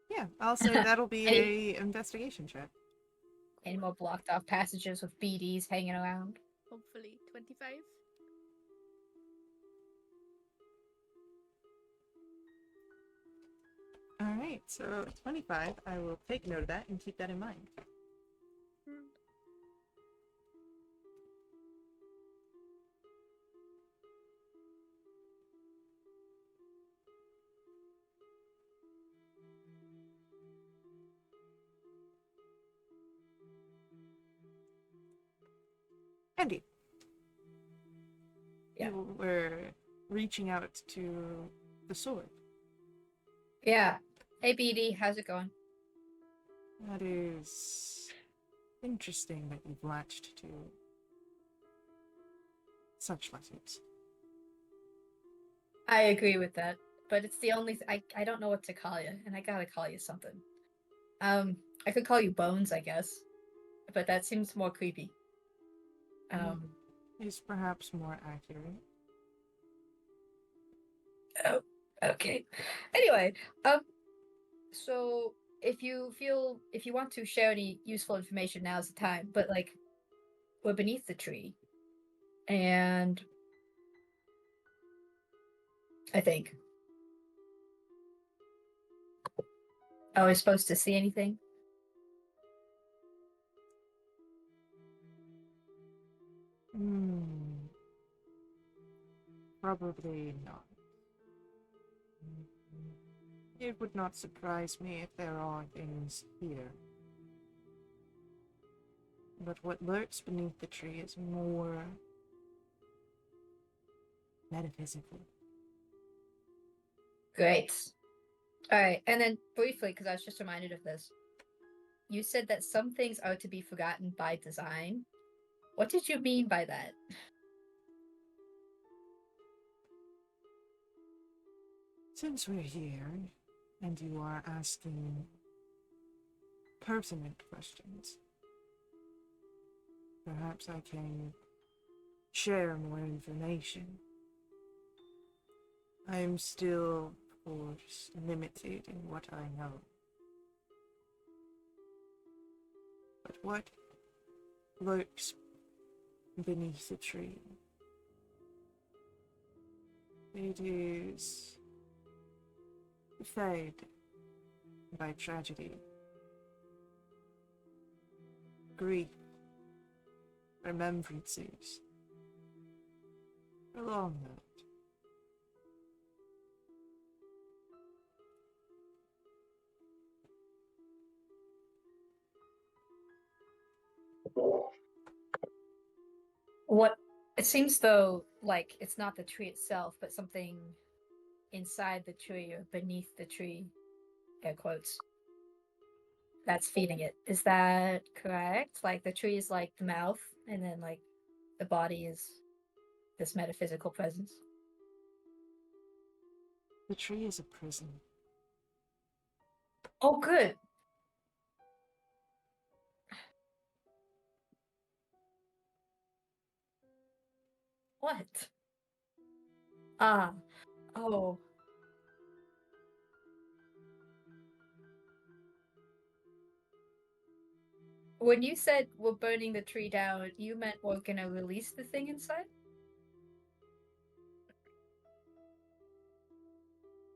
Speaker 1: Yeah, I'll say that'll be
Speaker 4: Any-
Speaker 1: a investigation check.
Speaker 4: Any more blocked off passages with BDs hanging around?
Speaker 2: Hopefully 25.
Speaker 1: All right, so 25. I will take note of that and keep that in mind. Andy.
Speaker 4: Yeah.
Speaker 1: You were reaching out to the sword.
Speaker 4: Yeah. Hey BD, how's it going?
Speaker 1: That is interesting that you've latched to such letters.
Speaker 4: I agree with that, but it's the only I don't know what to call you, and I gotta call you something. I could call you Bones, I guess, but that seems more creepy.
Speaker 1: Is perhaps more accurate.
Speaker 4: Oh, okay. Anyway, so if you want to share any useful information, now's the time. But like, we're beneath the tree, and I think. Are we supposed to see anything?
Speaker 1: Probably not. It would not surprise me if there are things here. But what lurks beneath the tree is more metaphysical.
Speaker 4: Great. All right, and then briefly, because I was just reminded of this, you said that some things are to be forgotten by design. What did you mean by that?
Speaker 1: Since we're here, and you are asking pertinent questions, perhaps I can share more information. I am still, of course, limited in what I know. But what lurks beneath the tree? It is fed by tragedy, grief, remembrances, along that.
Speaker 4: What it seems though like it's not the tree itself, but something inside the tree or beneath the tree, air quotes, that's feeding it. Is that correct? Like the tree is like the mouth, and then like the body is this metaphysical presence.
Speaker 1: The tree is a prison.
Speaker 4: Oh, good. What? Ah, oh. When you said we're burning the tree down, you meant we're gonna release the thing inside?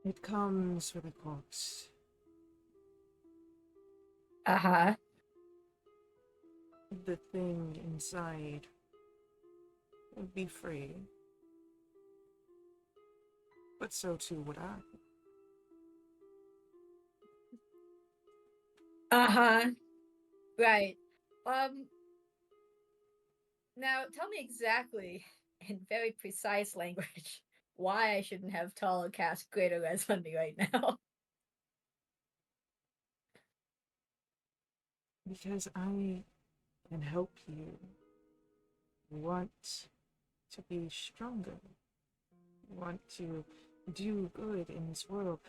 Speaker 1: It comes with a cost.
Speaker 4: Uh-huh.
Speaker 1: The thing inside would be free. But so too would I.
Speaker 4: Uh-huh. Right. Now tell me exactly, in very precise language, why I shouldn't have taller cast greater res on me right now.
Speaker 1: Because I can help you want to be stronger. Want to do good in this world.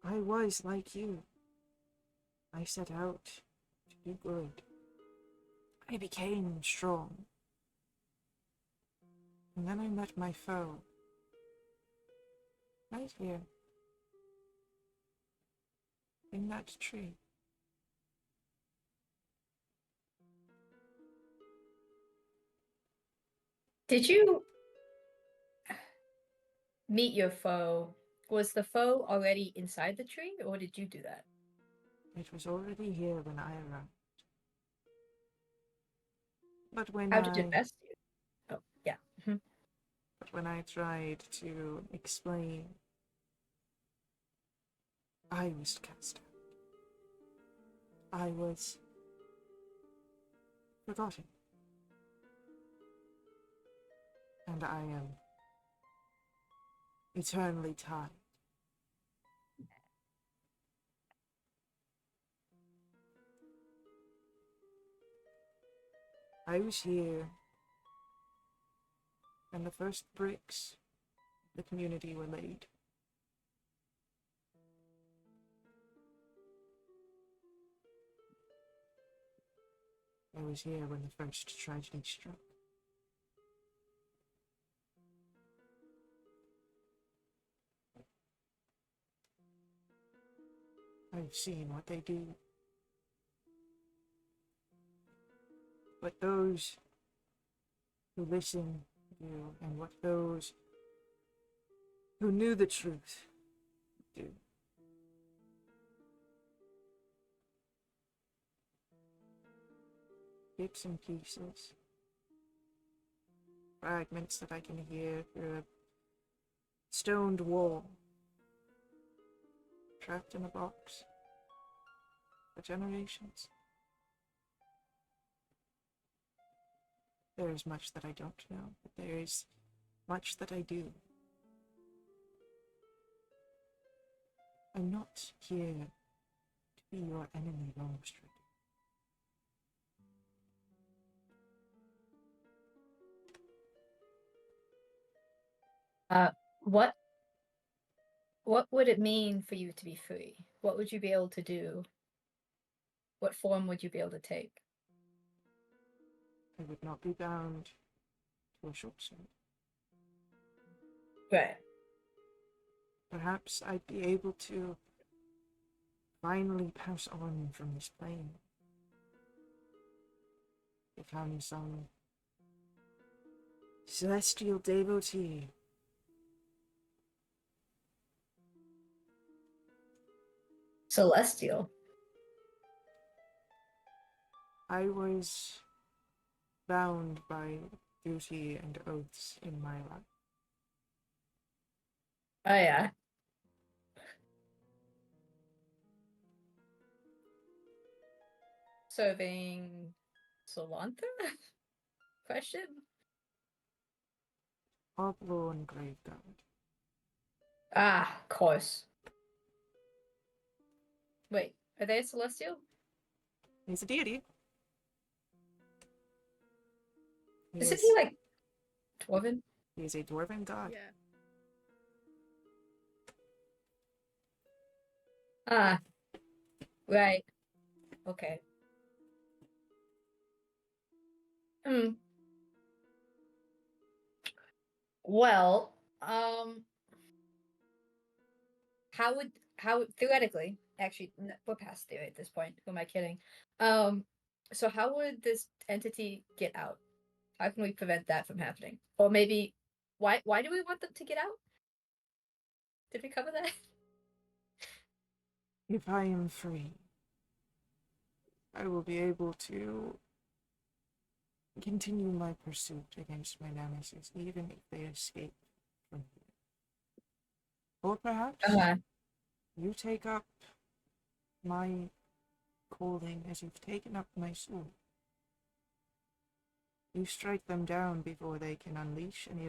Speaker 1: I was like you. I set out to do good. I became strong. And then I met my foe. Right here. In that tree.
Speaker 4: Did you meet your foe? Was the foe already inside the tree, or did you do that?
Speaker 1: It was already here when I arrived. But when
Speaker 4: How did it best you? Oh, yeah.
Speaker 1: But when I tried to explain, I was cast out. I was forgotten. And I am eternally tied. I was here, and the first bricks of the community were laid. I was here when the first tragedy struck. I've seen what they do. What those who listen do, and what those who knew the truth do. Bits and pieces. Fragments that I can hear through a stoned wall. Trapped in a box. For generations. There is much that I don't know, but there is much that I do. I'm not here to be your enemy, Longstreet.
Speaker 4: What would it mean for you to be free? What would you be able to do? What form would you be able to take?
Speaker 1: I would not be bound to a short sword.
Speaker 4: Right.
Speaker 1: Perhaps I'd be able to finally pass on from this plane. Become some celestial devotee.
Speaker 4: Celestial.
Speaker 1: I was bound by duty and oaths in my life.
Speaker 4: Oh yeah. Serving Solantha? Question?
Speaker 1: Pablo and Graveguard.
Speaker 4: Ah, of course. Wait, are they celestial?
Speaker 1: He's a deity.
Speaker 4: Isn't he like dwarven?
Speaker 1: He is a dwarven god.
Speaker 2: Yeah.
Speaker 4: Ah, right. Okay. Hmm. Well, how theoretically, actually, we're past theory at this point. Who am I kidding? So how would this entity get out? How can we prevent that from happening? Or maybe, why do we want them to get out? Did we cover that?
Speaker 1: If I am free, I will be able to continue my pursuit against my nemesis, even if they escape from here. Or perhaps you take up my calling as you've taken up my sword. You strike them down before they can unleash any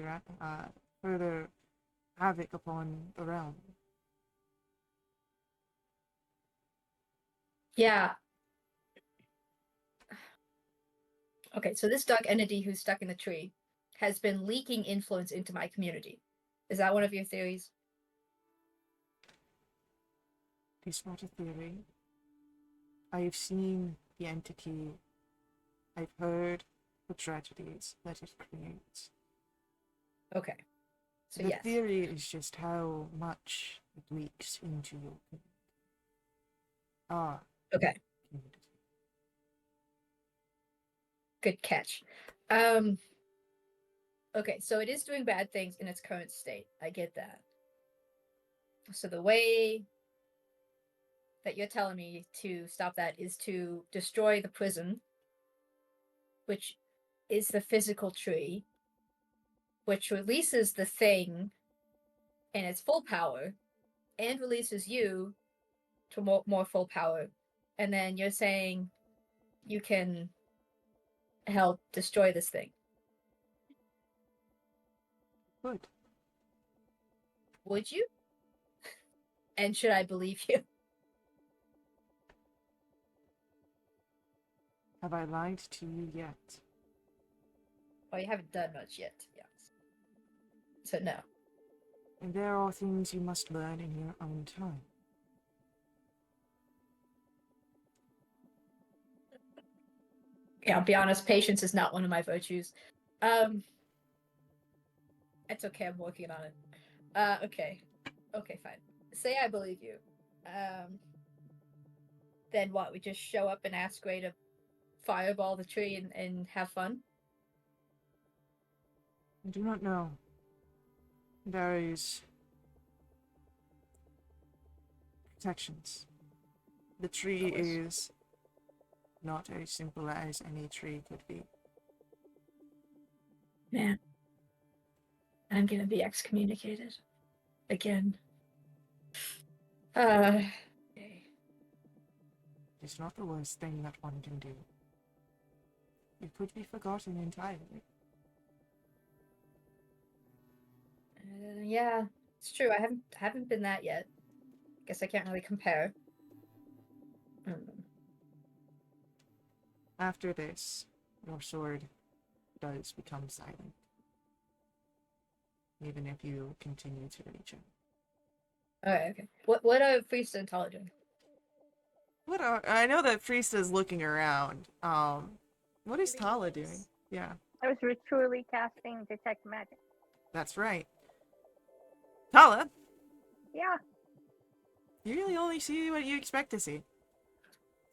Speaker 1: further havoc upon the realm.
Speaker 4: Yeah. Okay, so this dark entity who's stuck in the tree has been leaking influence into my community. Is that one of your theories?
Speaker 1: It's not a theory. I've seen the entity. I've heard the tragedies that it creates.
Speaker 4: Okay. So
Speaker 1: The
Speaker 4: yes.
Speaker 1: theory is just how much it leaks into your our
Speaker 4: Okay.
Speaker 1: community.
Speaker 4: Good catch. Okay, so it is doing bad things in its current state. I get that. So the way that you're telling me to stop that is to destroy the prison, which is the physical tree, which releases the thing in its full power and releases you to more full power. And then you're saying you can help destroy this thing.
Speaker 1: Good.
Speaker 4: Would you? And should I believe you?
Speaker 1: Have I lied to you yet?
Speaker 4: Well, you haven't done much yet, to be honest. So no.
Speaker 1: And there are things you must learn in your own time.
Speaker 4: Yeah, I'll be honest, patience is not one of my virtues. It's okay, I'm working on it. Okay. Okay, fine. Say I believe you. Then what, we just show up and ask Ray to fireball the tree and have fun?
Speaker 1: I do not know. There is protections. The tree is not as simple as any tree could be.
Speaker 4: Man. I'm gonna be excommunicated. Again. Okay.
Speaker 1: It's not the worst thing that one can do. You could be forgotten entirely.
Speaker 4: Yeah, it's true. I haven't been that yet. Guess I can't really compare.
Speaker 1: After this, your sword does become silent. Even if you continue to reach it.
Speaker 4: Alright, okay. What are priests and Tala doing?
Speaker 1: I know that Priest is looking around. What is
Speaker 2: Giving
Speaker 1: Tala
Speaker 2: notes.
Speaker 1: doing? Yeah,
Speaker 3: I was ritually casting detect magic.
Speaker 1: that's right. Tala,
Speaker 3: Yeah,
Speaker 1: you really only see what you expect to see.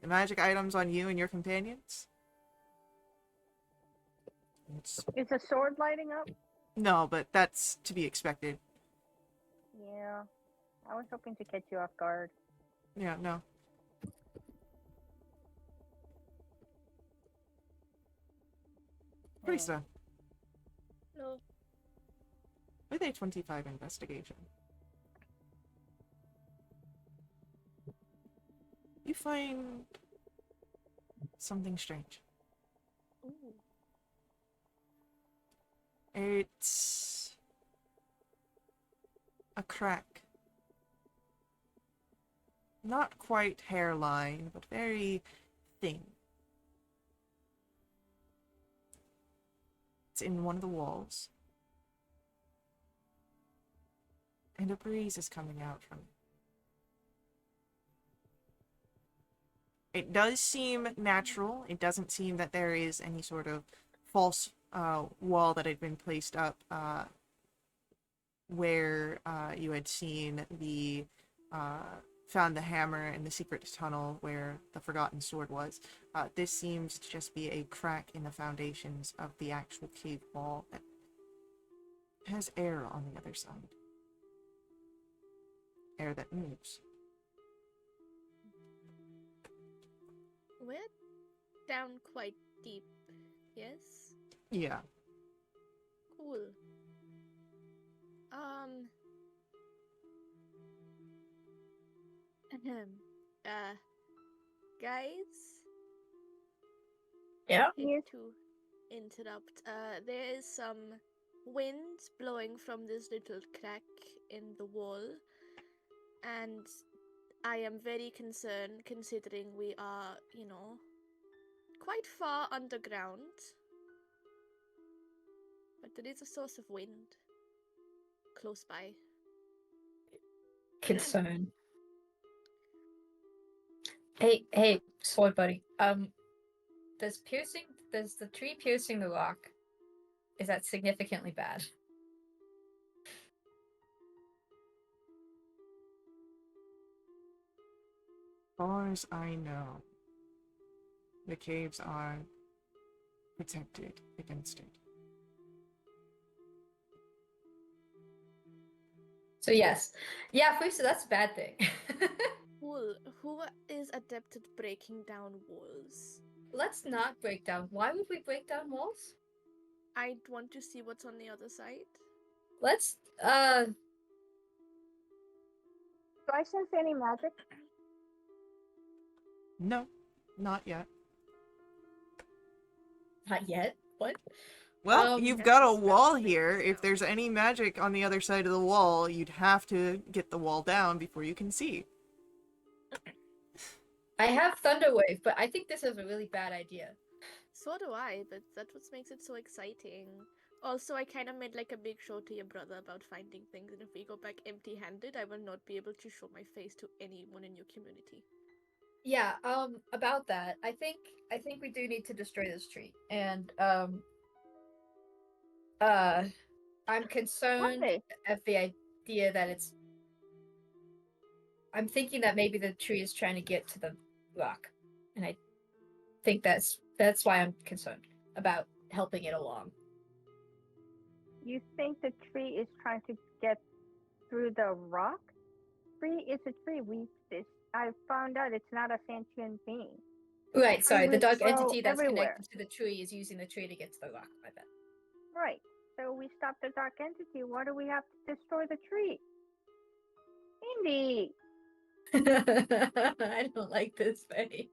Speaker 1: The magic items on you and your companions.
Speaker 3: is the sword lighting up?
Speaker 1: No, but that's to be expected.
Speaker 3: Yeah, I was hoping to catch you off guard.
Speaker 1: Yeah, no. Priesta,
Speaker 2: No.
Speaker 1: with a 25 investigation. You find something strange.
Speaker 2: Ooh.
Speaker 1: It's a crack. Not quite hairline, but very thin. It's in one of the walls. And a breeze is coming out from it. It does seem natural. It doesn't seem that there is any sort of false wall that had been placed up where you had seen the found the hammer in the secret tunnel where the forgotten sword was. This seems to just be a crack in the foundations of the actual cave wall that has air on the other side. Air that moves.
Speaker 2: We're down quite deep, yes?
Speaker 1: Yeah.
Speaker 2: Cool. Guys?
Speaker 4: Yeah?
Speaker 2: Hate to interrupt. There is some wind blowing from this little crack in the wall, and I am very concerned considering we are, quite far underground. But there is a source of wind. close by.
Speaker 4: Concern. Hey, sword buddy. Does the tree piercing the rock, is that significantly bad?
Speaker 1: As far as I know, the caves are protected against it.
Speaker 4: So yes. Yeah, Fusa, that's a bad thing.
Speaker 2: Cool. Who is adept at breaking down walls?
Speaker 4: Let's not break down. Why would we break down walls?
Speaker 2: I'd want to see what's on the other side.
Speaker 4: Let's
Speaker 3: Do I sense any magic?
Speaker 1: No, not yet.
Speaker 4: not yet. What?
Speaker 1: Well, you've
Speaker 2: Yes,
Speaker 1: got a
Speaker 2: it's
Speaker 1: wall
Speaker 2: not
Speaker 1: here.
Speaker 2: breaking
Speaker 1: If there's
Speaker 2: down.
Speaker 1: any magic on the other side of the wall, you'd have to get the wall down before you can see.
Speaker 4: I have Thunder Wave, but I think this is a really bad idea.
Speaker 2: So do I, but that's what makes it so exciting. Also, I kind of made like a big show to your brother about finding things, and if we go back empty-handed, I will not be able to show my face to anyone in your community.
Speaker 4: Yeah, about that, I think we do need to destroy this tree. And I'm concerned
Speaker 3: Why?
Speaker 4: at the idea that I'm thinking that maybe the tree is trying to get to the rock. And I think that's why I'm concerned about helping it along.
Speaker 3: You think the tree is trying to get through the rock? Tree is a tree. I found out it's not a sentient being.
Speaker 4: Right, sorry, the
Speaker 3: Trees
Speaker 4: dark
Speaker 3: grow
Speaker 4: entity that's
Speaker 3: everywhere.
Speaker 4: connected to the tree is using the tree to get to the rock, I bet.
Speaker 3: Right. So we stop the dark entity. Why do we have to destroy the tree? Indy.
Speaker 4: I don't like this, Faye.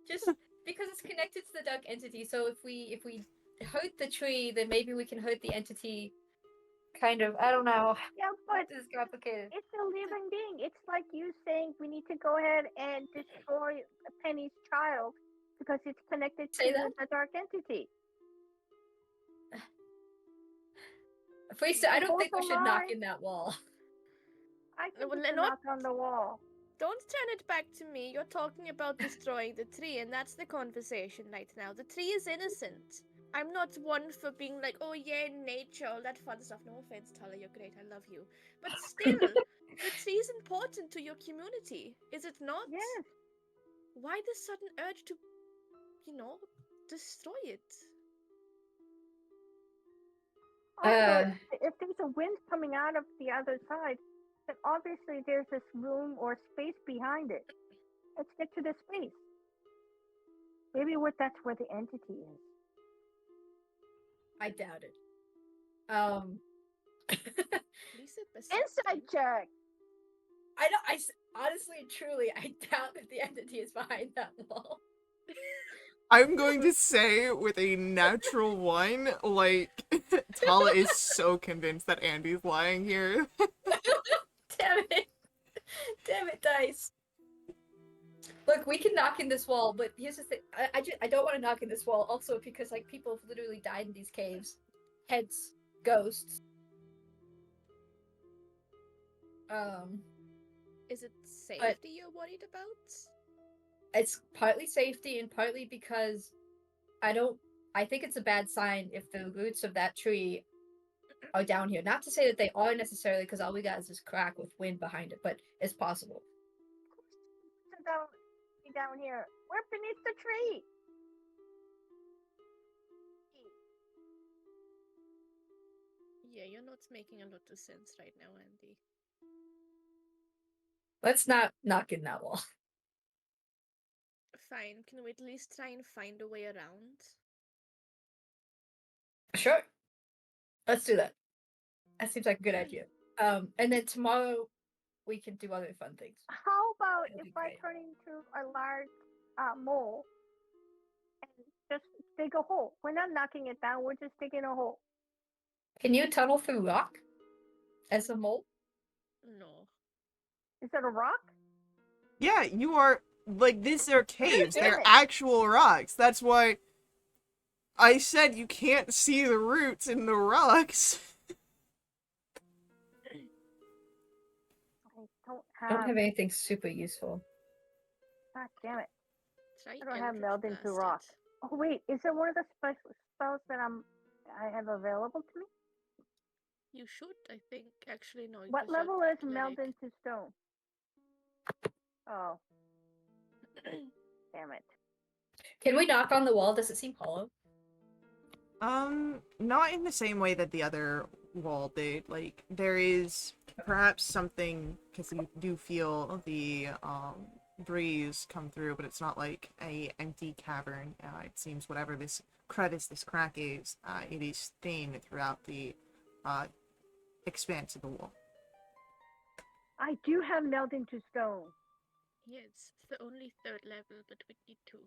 Speaker 4: Just because it's connected to the dark entity, so if we hurt the tree, then maybe we can hurt the entity. Kind of, I don't know.
Speaker 3: Yeah, but
Speaker 4: This is complicated.
Speaker 3: it's a living being. It's like you saying we need to go ahead and destroy Penny's child because it's connected
Speaker 4: Say
Speaker 3: to
Speaker 4: that?
Speaker 3: the dark entity.
Speaker 4: Freesta, I don't
Speaker 3: Both
Speaker 4: think we should knock
Speaker 3: alive.
Speaker 4: in that wall.
Speaker 3: I think
Speaker 2: Well,
Speaker 3: we should
Speaker 2: not-
Speaker 3: knock on the wall.
Speaker 2: Don't turn it back to me. You're talking about destroying the tree, and that's the conversation right now. The tree is innocent. I'm not one for being like, oh yeah, nature, all that fun stuff. No offense, Tala, you're great. I love you. But still, the tree is important to your community, is it not?
Speaker 3: Yes.
Speaker 2: Why this sudden urge to, destroy it?
Speaker 3: Also, if there's a wind coming out of the other side, then obviously there's this room or space behind it. Let's get to the space. Maybe that's where the entity is.
Speaker 4: I doubt it.
Speaker 2: Lisa,
Speaker 3: Inside check.
Speaker 4: Honestly, truly, I doubt that the entity is behind that wall.
Speaker 1: I'm going to say with a natural one, like, Tala is so convinced that Andy's lying here.
Speaker 4: Damn it, dice. Look, we can knock in this wall, but here's the thing. I don't want to knock in this wall. Also, because like people have literally died in these caves, hence ghosts.
Speaker 2: Is it safety you're worried about?
Speaker 4: It's partly safety and partly because I think it's a bad sign if the roots of that tree are down here. Not to say that they are necessarily, because all we got is this crack with wind behind it, but it's possible.
Speaker 3: Down here. We're beneath the tree.
Speaker 2: Yeah, you're not making a lot of sense right now, Andy.
Speaker 4: Let's not knock in that wall.
Speaker 2: Fine, can we at least try and find a way around?
Speaker 4: Sure. Let's do that. That seems like a good idea. And then tomorrow we can do other fun things.
Speaker 3: How about
Speaker 4: That'd be
Speaker 3: if I
Speaker 4: great.
Speaker 3: turn into a large mole and just dig a hole? We're not knocking it down. We're just digging a hole.
Speaker 4: Can you tunnel through rock as a mole?
Speaker 2: No.
Speaker 3: Is it a rock?
Speaker 1: Yeah, you are, like, these are caves.
Speaker 3: Damn
Speaker 1: They're
Speaker 3: it.
Speaker 1: actual rocks. That's why I said you can't see the roots in the rocks.
Speaker 4: I don't have anything super useful.
Speaker 3: God damn it!
Speaker 2: Try
Speaker 3: I don't have
Speaker 2: Eldritch
Speaker 3: meld into
Speaker 2: Blast
Speaker 3: rock.
Speaker 2: it.
Speaker 3: Oh wait, is it one of the special spells that I have available to me?
Speaker 2: You should, I think. Actually, no.
Speaker 3: What
Speaker 2: 'cause you're
Speaker 3: level is meld
Speaker 2: cleric.
Speaker 3: into stone? Oh, damn it!
Speaker 4: Can we knock on the wall? Does it seem hollow?
Speaker 1: Not in the same way that the other wall did. Like, there is perhaps something, because you do feel the, breeze come through, but it's not like a empty cavern. It seems whatever this crevice, this crack is, it is thin throughout the, expanse of the wall.
Speaker 3: I do have meld into stone.
Speaker 2: Yeah, it's the only third level, but we need to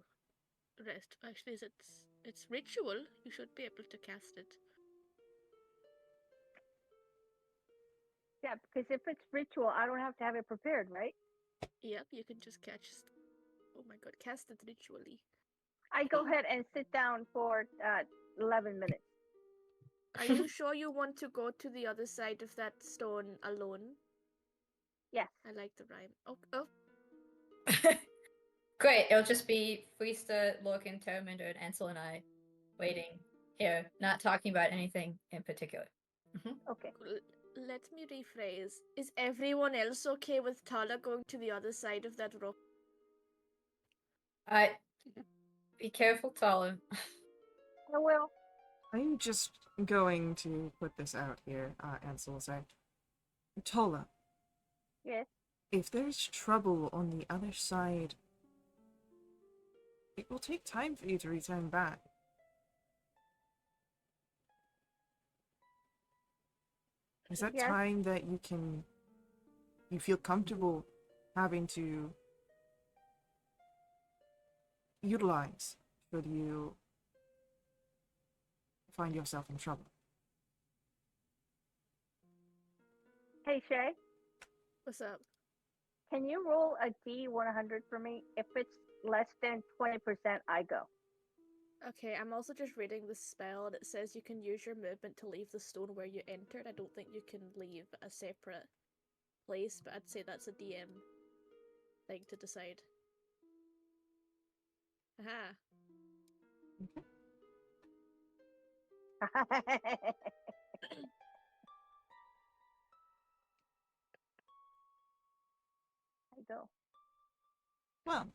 Speaker 2: rest. Actually, it's ritual. You should be able to cast it.
Speaker 3: Yeah, because if it's ritual, I don't have to have it prepared, right?
Speaker 2: Yep, you can just catch. Oh my god, cast it ritually.
Speaker 3: I go ahead and sit down for 11 minutes.
Speaker 2: Are you sure you want to go to the other side of that stone alone?
Speaker 3: Yes.
Speaker 2: I like the rhyme. Oh,
Speaker 4: Great, it'll just be Friesta, Lorcan, Terraminder, and Ansel and I waiting here, not talking about anything in particular.
Speaker 3: Okay.
Speaker 2: let me rephrase. Is everyone else okay with Tala going to the other side of that rock?
Speaker 4: Be careful, Tala.
Speaker 3: I will.
Speaker 1: I'm just going to put this out here, Ansel will say. Tola,
Speaker 3: Yes.
Speaker 1: if there's trouble on the other side, it will take time for you to return back. Is that
Speaker 3: Yes.
Speaker 1: time that you feel comfortable having to utilize should you find yourself in trouble?
Speaker 3: Hey, Shay,
Speaker 2: What's up?
Speaker 3: can you roll a D100 for me? If it's less than 20%, I go.
Speaker 2: Okay, I'm also just reading the spell and it says you can use your movement to leave the stone where you entered. I don't think you can leave a separate place, but I'd say that's a DM thing to decide. Aha.
Speaker 3: I go.
Speaker 1: Well,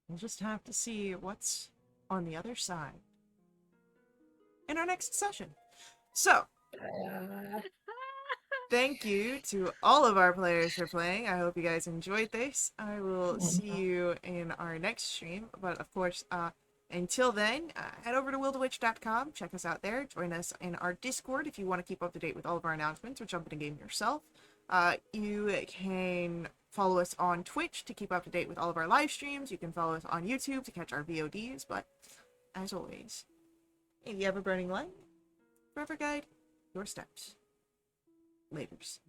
Speaker 1: we'll just have to see what's on the other side in our next session. So, thank you to all of our players for playing. I hope you guys enjoyed this. I will see you in our next stream. But of course, until then, head over to wildewitch.com. Check us out there. Join us in our Discord if you want to keep up to date with all of our announcements or jump in a game yourself. You can follow us on Twitch to keep up to date with all of our live streams. You can follow us on YouTube to catch our VODs. But as always, if you have a burning light, forever guide your steps. Laters.